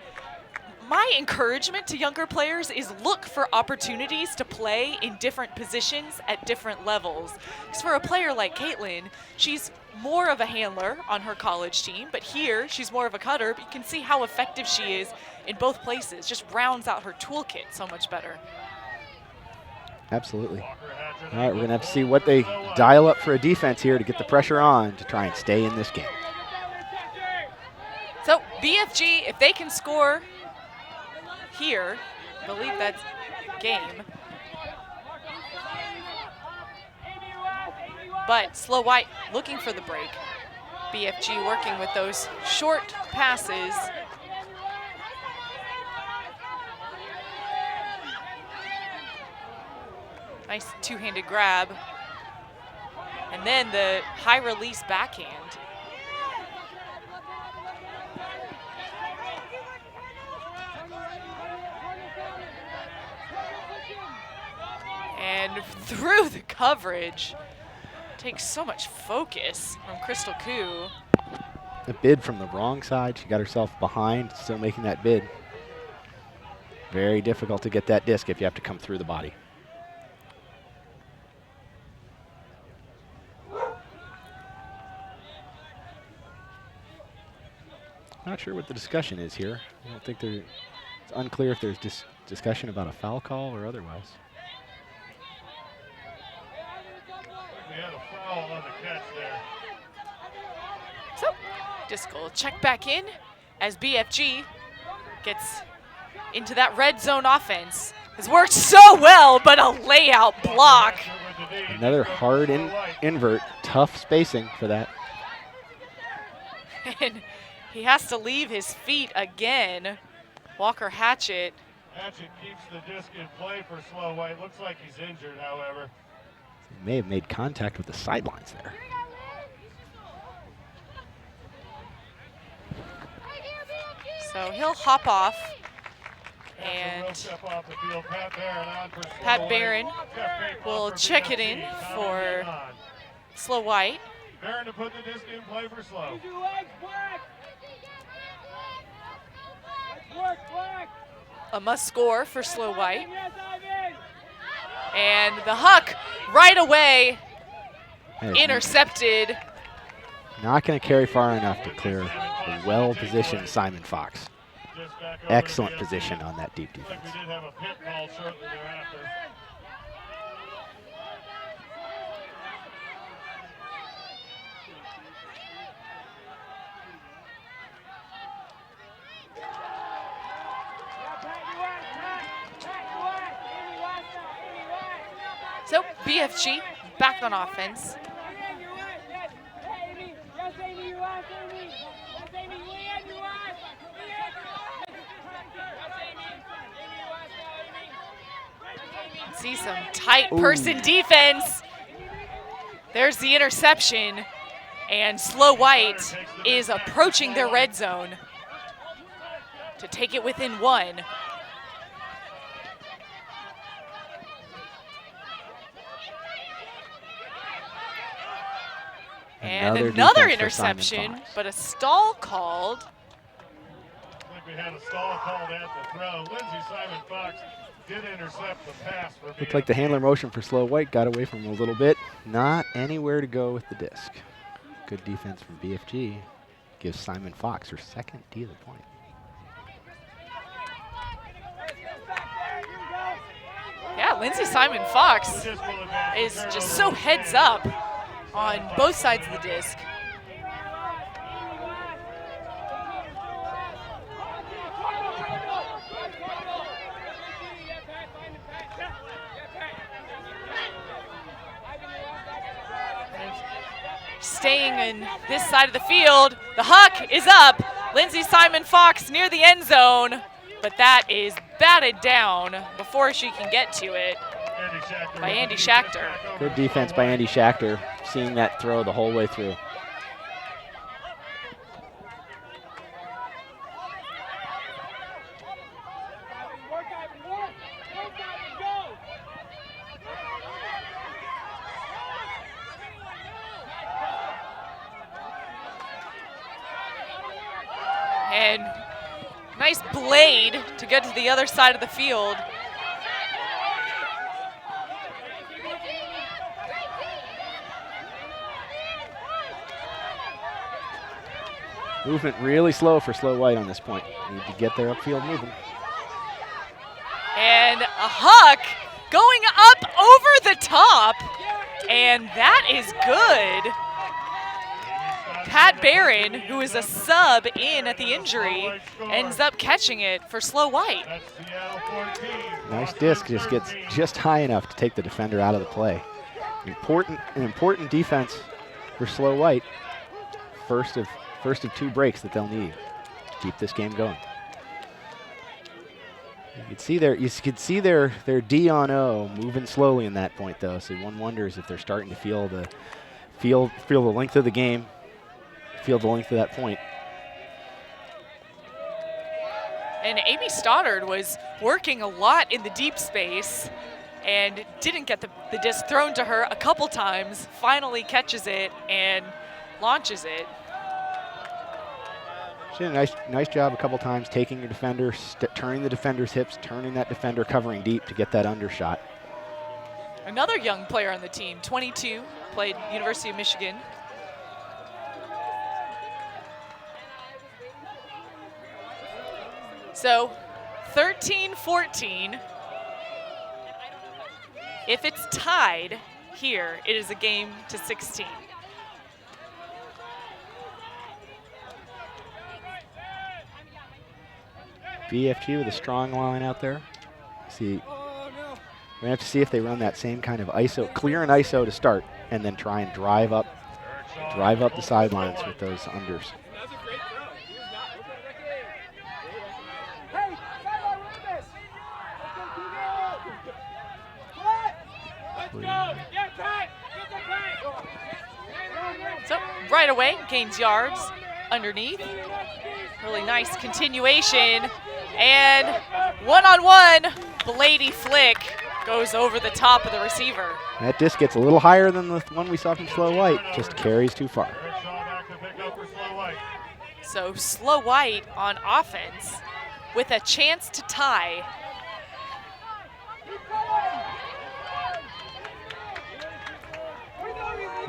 my encouragement to younger players is look for opportunities to play in different positions at different levels. Because for a player like Caitlin, she's more of a handler on her college team, but here she's more of a cutter. But you can see how effective she is in both places. Just rounds out her toolkit so much better. Absolutely. All right, we're going to have to see what they dial up for a defense here to get the pressure on to try and stay in this game. So BFG, if they can score here, I believe that's game. But Slow White looking for the break. BFG working with those short passes. Nice two-handed grab. And then the high release backhand. And through the coverage. Takes so much focus from Crystal Koo. A bid from the wrong side. She got herself behind, still making that bid. Very difficult to get that disc if you have to come through the body. Not sure what the discussion is here. I don't think it's unclear if there's discussion about a foul call or otherwise. We had a foul on the catch there. So, disc will check back in as BFG gets into that red zone offense. Has worked so well, but a layout block. Another hard invert, tough spacing for that. And he has to leave his feet again. Walker Hatchett. Hatchett keeps the disc in play for Slow White. Looks like he's injured, however. He may have made contact with the sidelines there. So he'll hop off. And Pat Barron will check it in for Slow White. Barron to put the disc in play for Slow. A must score for Slow White. And the huck right away intercepted. Not going to carry far enough to clear a well-positioned Simon Fox. Just back over to Excellent BFG. position on that deep Looks like defense. we did have a pit call shortly thereafter. So BFG back on offense. See some tight person defense. There's the interception, and Slow White is approaching their red zone to take it within 1. And another defense for Simon interception, Fox. but a stall called. I think we had a stall called at the throw. Lindsey Simon Fox did intercept the pass for Looked like the handler motion for Slow White got away from him a little bit. Not anywhere to go with the disc. Good defense from BFG. Gives Simon Fox her second D of the point. Yeah, Lindsey Simon Fox is just so heads up on both sides of the disc. Staying in this side of the field, the huck is up. Lindsey Simon Fox near the end zone, but that is batted down before she can get to it by Andy Schachter. Good defense by Andy Schachter, seeing that throw the whole way through. And nice blade to get to the other side of the field. Movement really slow for Slow White on this point. Need to get their upfield moving. And a huck going up over the top. And that is good. Pat Barron, who is a sub in at the injury, ends up catching it for Slow White. Nice disc, just gets just high enough to take the defender out of the play. An important defense for Slow White. First of 2 breaks that they'll need to keep this game going. You could see their D on O moving slowly in that point though, so one wonders if they're starting to feel the length of the game, feel the length of that point. And Amy Stoddard was working a lot in the deep space and didn't get the disc thrown to her a couple times, finally catches it and launches it. She did a nice job a couple times taking your defender, turning the defender's hips, turning that defender covering deep to get that undershot. Another young player on the team, 22, played University of Michigan. So 13-14. If it's tied here, it is a game to 16. BFG with a strong line out there. We're gonna have to see if they run that same kind of ISO, clear and ISO to start, and then try and drive up the sidelines with those unders. So right away, gains yards underneath. Really nice continuation. And one-on-one, Blady flick goes over the top of the receiver. That disc gets a little higher than the one we saw from Slow White, just carries too far. So Slow White on offense with a chance to tie.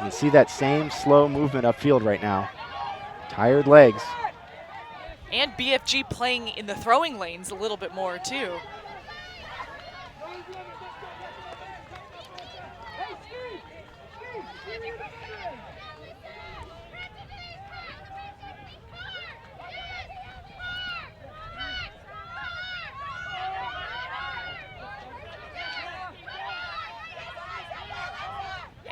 You see that same slow movement upfield right now. Tired legs. And BFG playing in the throwing lanes a little bit more too.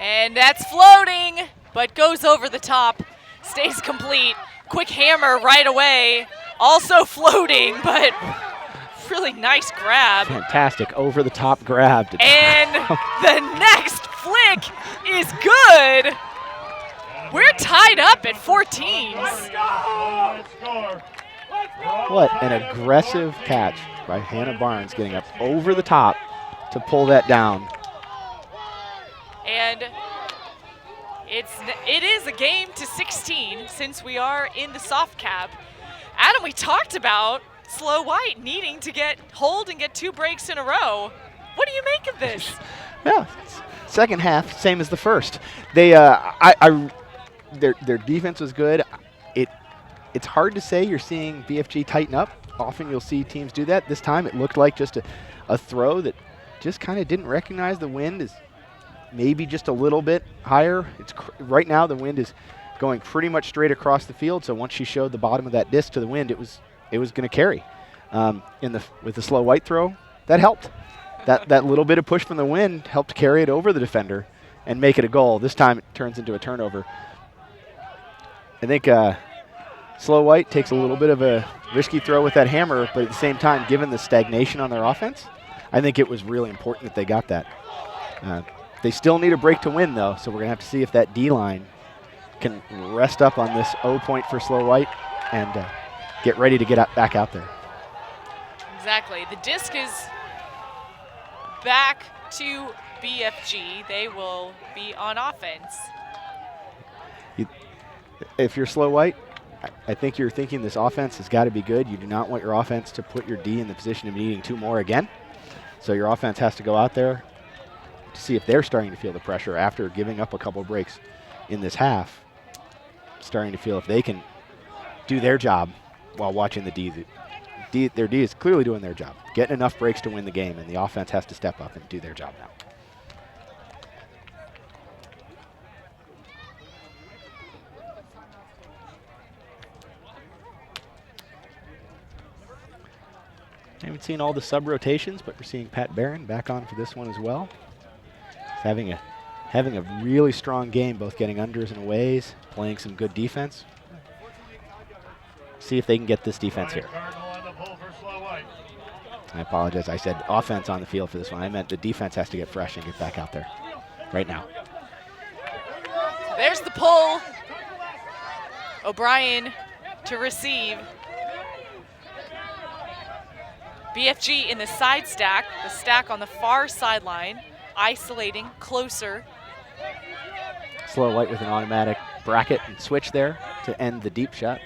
And that's floating, but goes over the top, stays complete. Quick hammer right away, also floating, but really nice grab. Fantastic over-the-top grab. And the next flick is good. We're tied up at 14. What an aggressive catch by Hannah Barnes, getting up over the top to pull that down. And it is a game to 16 since we are in the soft cap. Adam, we talked about Slow White needing to hold and get 2 breaks in a row. What do you make of this? Yeah, second half, same as the first. They, their defense was good. It's hard to say you're seeing BFG tighten up. Often you'll see teams do that. This time it looked like just a throw that just kind of didn't recognize the wind is maybe just a little bit higher. Right now the wind is going pretty much straight across the field. So once she showed the bottom of that disc to the wind, it was going to carry. With the Slow White throw, that helped. That little bit of push from the wind helped carry it over the defender and make it a goal. This time it turns into a turnover. I think Slow White takes a little bit of a risky throw with that hammer, but at the same time, given the stagnation on their offense, I think it was really important that they got that. They still need a break to win, though, so we're going to have to see if that D-line can rest up on this O point for Slow White and get ready to get back out there. Exactly. The disc is back to BFG. They will be on offense. If you're Slow White, I think you're thinking this offense has got to be good. You do not want your offense to put your D in the position of needing 2 more again. So your offense has to go out there to see if they're starting to feel the pressure after giving up a couple breaks in this half, starting to feel if they can do their job while watching the D. Their D is clearly doing their job, getting enough breaks to win the game, and the offense has to step up and do their job now. I haven't seen all the sub-rotations, but we're seeing Pat Barron back on for this one as well. He's having a really strong game, both getting unders and aways, playing some good defense. See if they can get this defense here. I apologize. I said offense on the field for this one. I meant the defense has to get fresh and get back out there right now. There's the pull. O'Brien to receive. BFG in the side stack, the stack on the far sideline, isolating closer. Slow White with an automatic bracket and switch there to end the deep shot.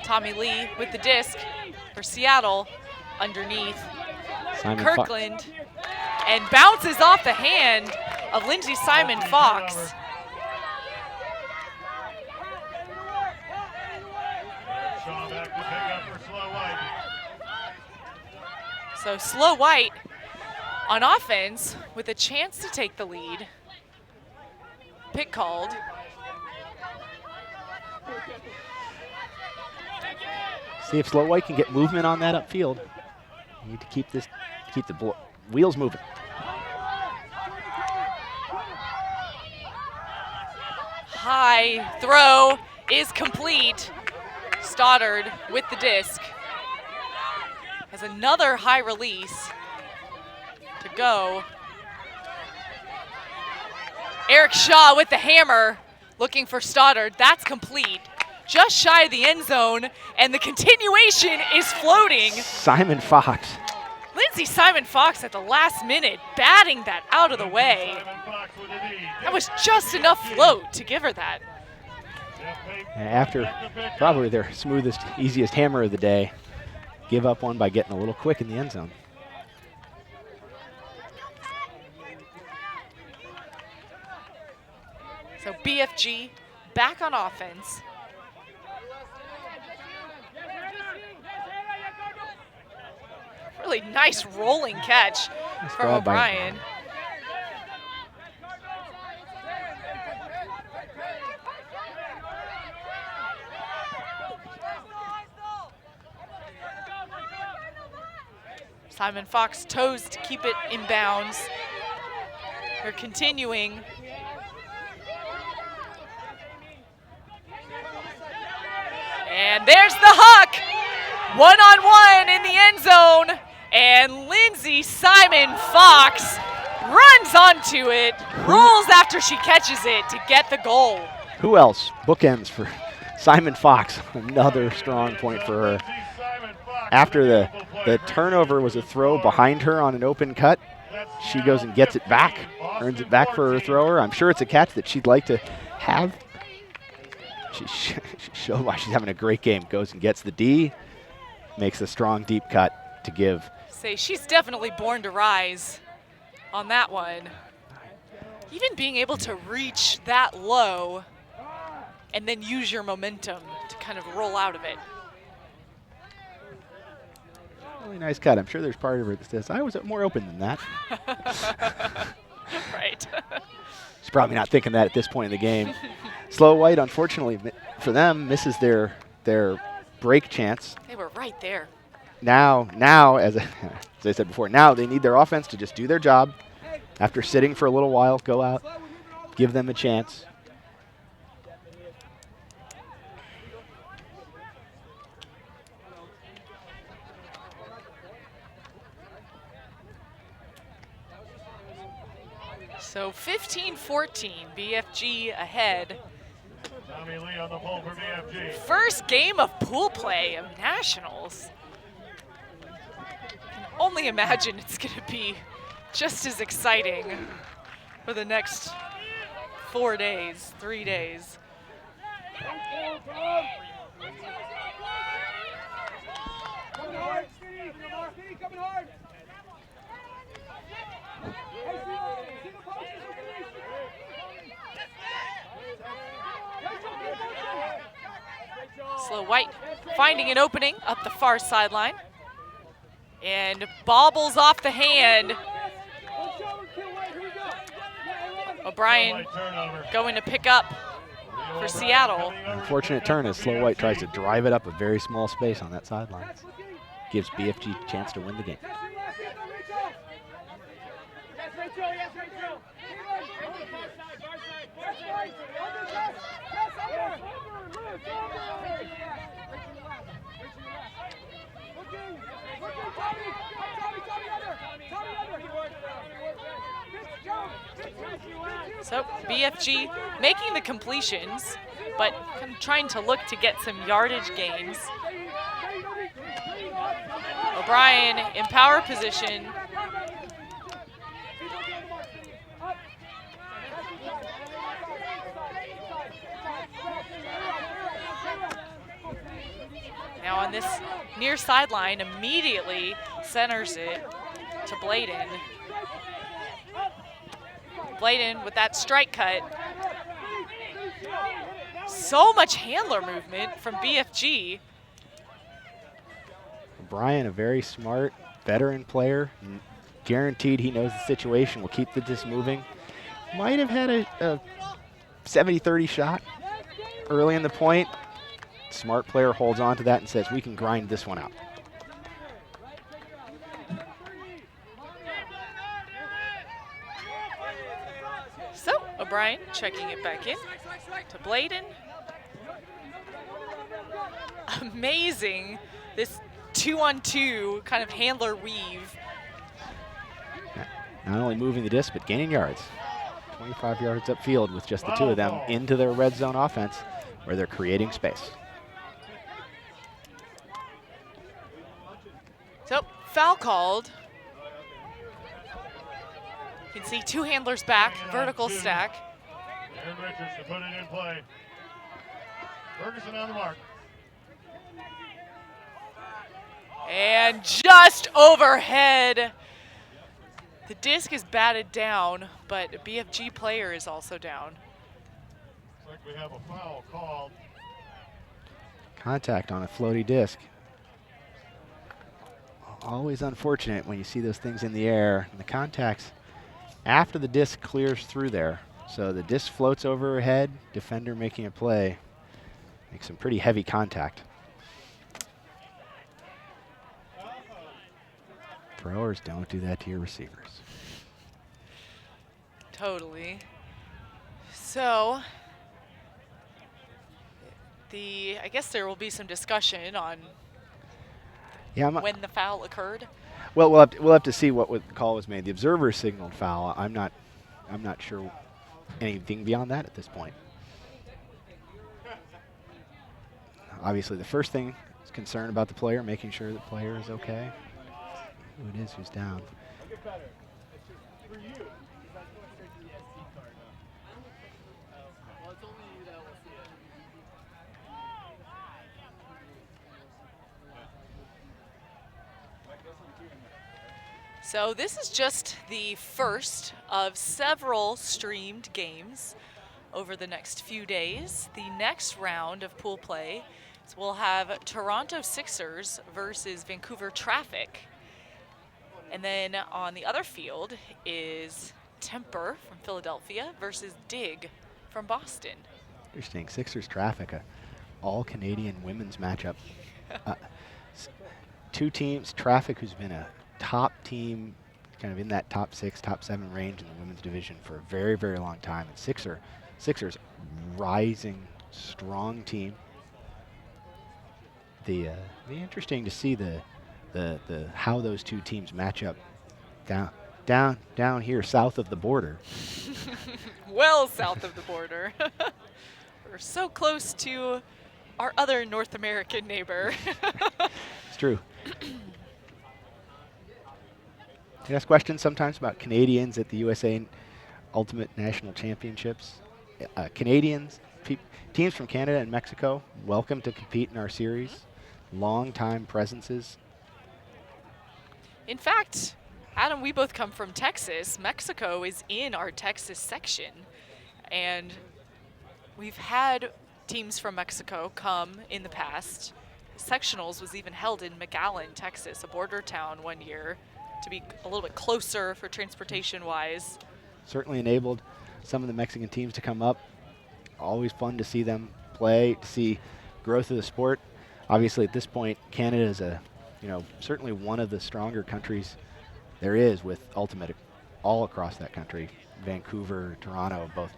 Tommy Lee with the disc for Seattle underneath. Simon Kirkland and bounces off the hand of Lindsay Simon Fox. So Slow White on offense with a chance to take the lead. Pick called. See if Slow White can get movement on that upfield. You need to keep the wheels moving. High throw is complete. Stoddard with the disc. Has another high release to go. Eric Shaw with the hammer, looking for Stoddard. That's complete. Just shy of the end zone, and the continuation is floating. Simon Fox. Lindsay Simon Fox at the last minute, batting that out of the way. That was just enough float to give her that. After probably their smoothest, easiest hammer of the day, give up one by getting a little quick in the end zone. BFG back on offense. Really nice rolling catch from grab by O'Brien. Simon Fox toes to keep it in bounds. They're continuing. And there's the huck. One-on-one in the end zone. And Lindsay Simon Fox runs onto it, rolls after she catches it to get the goal. Who else? Bookends for Simon Fox. Another strong point for her. After the turnover was a throw behind her on an open cut, she goes and gets it back, earns it back for her thrower. I'm sure it's a catch that she'd like to have. She showed why she's having a great game. Goes and gets the D, makes a strong deep cut to give. Say she's definitely born to rise on that one. Even being able to reach that low and then use your momentum to kind of roll out of it. Really nice cut. I'm sure there's part of her that says, I was more open than that. Right. She's probably not thinking that at this point in the game. Slow White, unfortunately, for them, misses their break chance. They were right there. Now, as I said before, now they need their offense to just do their job. After sitting for a little while, go out, give them a chance. So 15-14, BFG ahead. Tommy Lee on the pole for BFG. First game of pool play of Nationals. Can only imagine it's going to be just as exciting for the next 4 days, 3 days. Coming hard, Speedy! Speedy, coming hard! Slow White finding an opening up the far sideline. And bobbles off the hand. O'Brien going to pick up for Seattle. Unfortunate turn as Slow White tries to drive it up a very small space on that sideline. Gives BFG a chance to win the game. So BFG making the completions, but kind of trying to look to get some yardage gains. O'Brien in power position. Now on this near sideline, immediately centers it to Bladen. Bladen with that strike cut. So much handler movement from BFG. O'Brien, a very smart veteran player. Guaranteed he knows the situation, will keep this moving. Might have had a 70-30 shot early in the point. Smart player holds on to that and says, we can grind this one out. So O'Brien checking it back in to Bladen. Amazing, this 2-on-2 kind of handler weave. Not only moving the disc, but gaining yards. 25 yards upfield with just the two of them into their red zone offense where they're creating space. So foul called. You can see two handlers back, vertical stack. Aaron Richards to put it in play. Ferguson on the mark. And just overhead. The disc is batted down, but a BFG player is also down. We have a foul called. Contact on a floaty disc. Always unfortunate when you see those things in the air. And the contact's after the disc clears through there. So the disc floats over her head, defender making a play. Makes some pretty heavy contact. Throwers, don't do that to your receivers. Totally. So, I guess there will be some discussion on when the foul occurred. Well, we'll have to see what the call was made. The observer signaled foul. I'm not sure anything beyond that at this point. Obviously, the first thing is concern about the player, making sure the player is okay. Who it is who's down. So this is just the first of several streamed games over the next few days. The next round of pool play we'll have Toronto Sixers versus Vancouver Traffic. And then on the other field is Temper from Philadelphia versus Dig from Boston. Interesting. Sixers Traffic, a all-Canadian women's matchup. Two teams, Traffic, who's been a top team, kind of in that top 6, top 7 range in the women's division for a very, very long time. And Sixers, rising, strong team. Be interesting to see the how those two teams match up down here south of the border. Well south of the border. We're so close to our other North American neighbor. It's true. I ask questions sometimes about Canadians at the USA Ultimate National Championships. Canadians, teams from Canada and Mexico, welcome to compete in our series. Long-time presences. In fact, Adam, we both come from Texas. Mexico is in our Texas section. And we've had teams from Mexico come in the past. Sectionals was even held in McAllen, Texas, a border town one year, to be a little bit closer for transportation-wise. Certainly enabled some of the Mexican teams to come up. Always fun to see them play, to see growth of the sport. Obviously, at this point, Canada is certainly one of the stronger countries there is with Ultimate all across that country. Vancouver, Toronto, both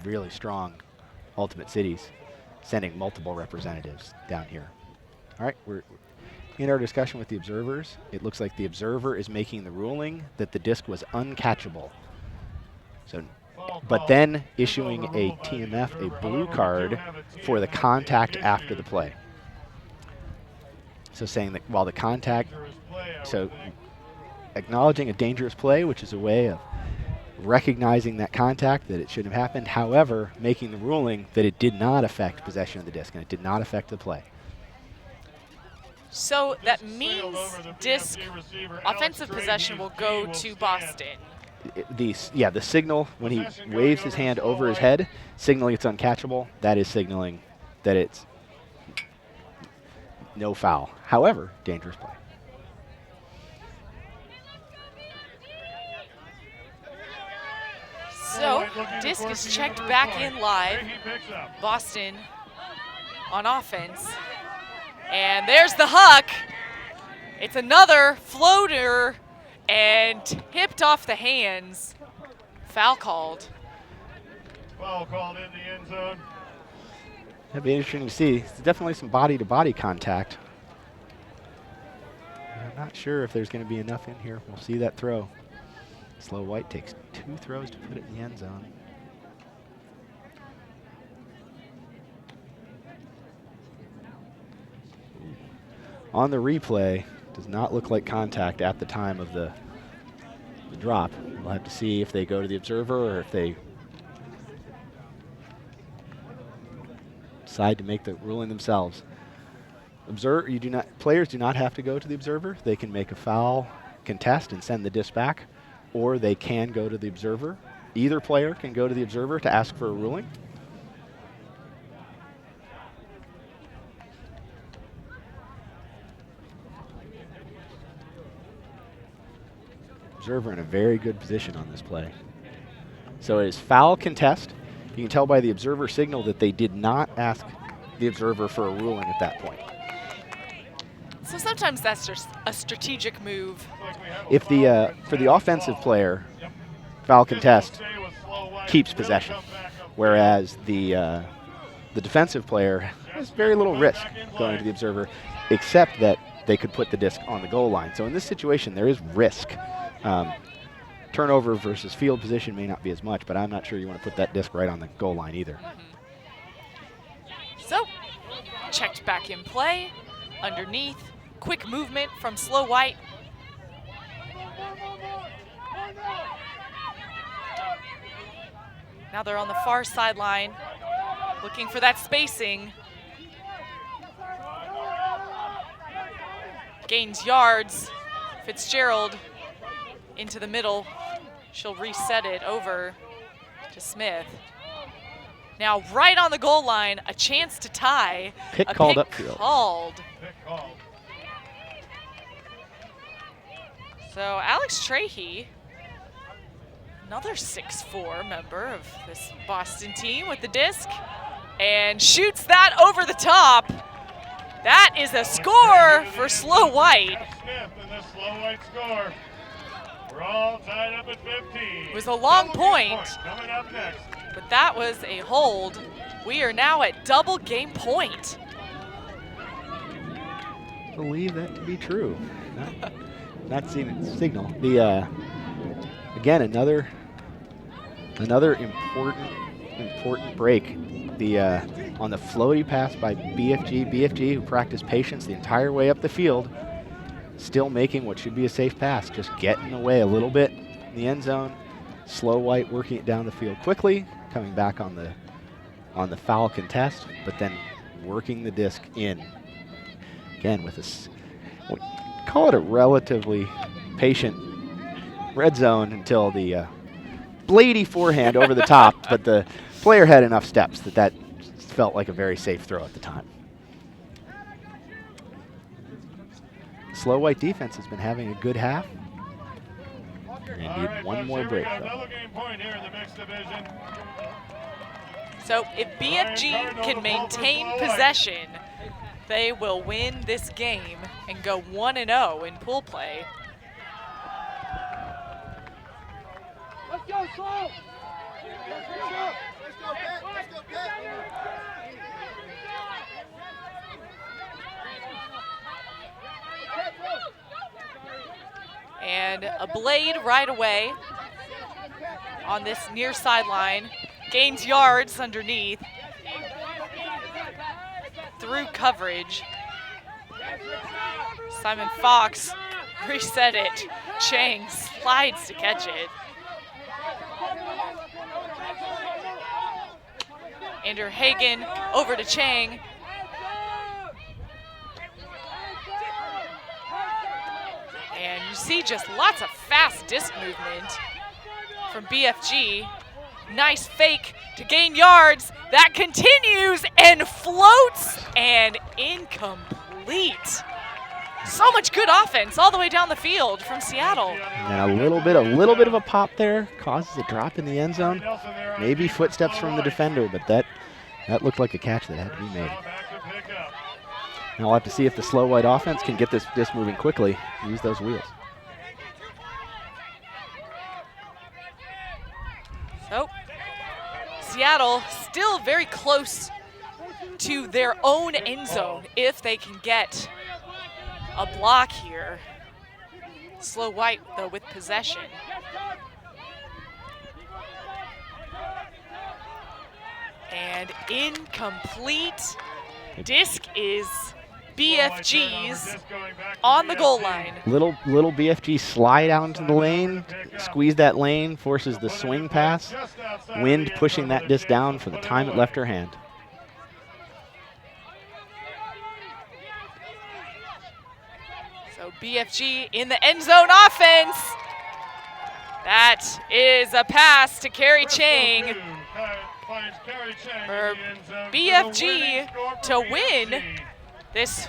really strong Ultimate cities, sending multiple representatives down here. All right, we're in our discussion with the observers. It looks like the observer is making the ruling that the disc was uncatchable. So, but then issuing a TMF, a blue card, for the contact after the play. So saying that while the contact, so acknowledging a dangerous play, which is a way of recognizing that contact, that it shouldn't have happened, however, making the ruling that it did not affect possession of the disc and it did not affect the play. So that means disc offensive possession will go to Boston. The signal when he waves his hand over his head, signaling it's uncatchable, that is signaling that it's no foul. However, dangerous play. So, disc is checked back in live. Boston on offense. And there's the huck. It's another floater and hipped off the hands. Foul called. Foul called in the end zone. That'd be interesting to see. There's definitely some body-to-body contact. I'm not sure if there's going to be enough in here. We'll see that throw. Slow White takes 2 throws to put it in the end zone. On the replay, does not look like contact at the time of the drop. We'll have to see if they go to the observer or if they decide to make the ruling themselves. Players do not have to go to the observer. They can make a foul contest and send the disc back, or they can go to the observer. Either player can go to the observer to ask for a ruling. observer in a very good position on this play. So it is foul contest. You can tell by the observer signal that they did not ask the observer for a ruling at that point. So sometimes that's just a strategic move. If the for the offensive player, foul contest keeps possession, whereas the defensive player has very little risk going to the observer, except that they could put the disc on the goal line. So in this situation, there is risk. Turnover versus field position may not be as much, but I'm not sure you want to put that disc right on the goal line either. So, checked back in play, underneath, quick movement from Slow White. Now they're on the far sideline, looking for that spacing. Gains yards. Fitzgerald into the middle. She'll reset it over to Smith. Now right on the goal line, a chance to tie. Pick a called pick upfield. Called. Pick called. So Alex Trahey, another 6'4" member of this Boston team with the disc, and shoots that over the top. That is a score for Slow White. Smith and the Slow White score. We're all tied up at 15. It was a long point, Coming up next. but that was a hold. We are now at double game point. Believe that to be true. Not seeing it signal. The again another important break. The on the floaty pass by BFG, who practiced patience the entire way up the field, still making what should be a safe pass, just getting away a little bit in the end zone. Slow White working it down the field quickly, coming back on the foul contest, but then working the disc in again with this. Call it a relatively patient red zone until the blady forehand over the top, but the player had enough steps that felt like a very safe throw at the time. Slow White defense has been having a good half. They need one more break, though. Double game point here in the mixed division. So if BFG can maintain possession, they will win this game and go 1-0 in pool play. Let's go, Slow! Let's go, And a blade right away on this near sideline. Gains yards underneath. Through coverage. Simon Fox reset it. Chang slides to catch it. Andrew Hagan over to Chang. And you see just lots of fast disc movement from BFG. Nice fake to gain yards. That continues and floats and incomplete. So much good offense all the way down the field from Seattle. And a little bit of a pop there causes a drop in the end zone. Maybe footsteps from the defender, but that looked like a catch that had to be made. Now we'll have to see if the Slow White offense can get this disc moving quickly, use those wheels. So, Seattle still very close to their own end zone if they can get a block here. Slow White, though, with possession. And incomplete. Disc is BFG's on the goal line. Little BFG slide out into the lane, squeeze that lane, forces the swing pass. Wind pushing that disc down for the time it left her hand. So BFG in the end zone offense. That is a pass to Carrie Chang for BFG to win this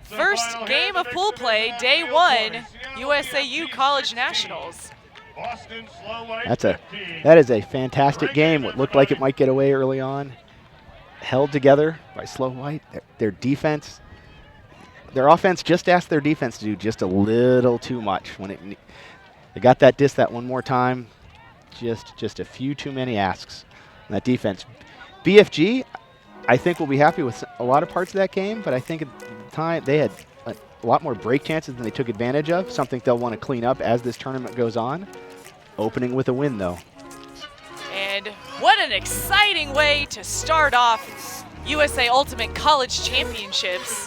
first game of pool play, day one. USAU College Nationals. Boston Slow White That 15. is a fantastic game. What looked like it might get away early on, held together by Slow White. Their defense, their offense just asked their defense to do just a little too much. They got that diss that one more time, just a few too many asks on that defense. BFG, I think, will be happy with a lot of parts of that game, but I think at the time they had a lot more break chances than they took advantage of, something they'll want to clean up as this tournament goes on. Opening with a win, though. And what an exciting way to start off USA Ultimate College Championships,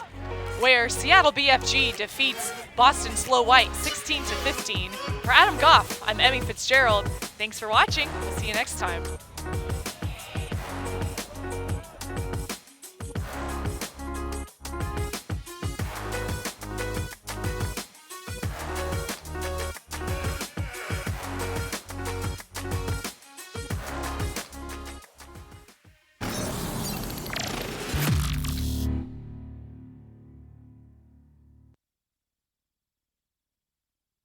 where Seattle BFG defeats Boston Slow White 16-15. For Adam Goff, I'm Emmy Fitzgerald. Thanks for watching. We'll see you next time.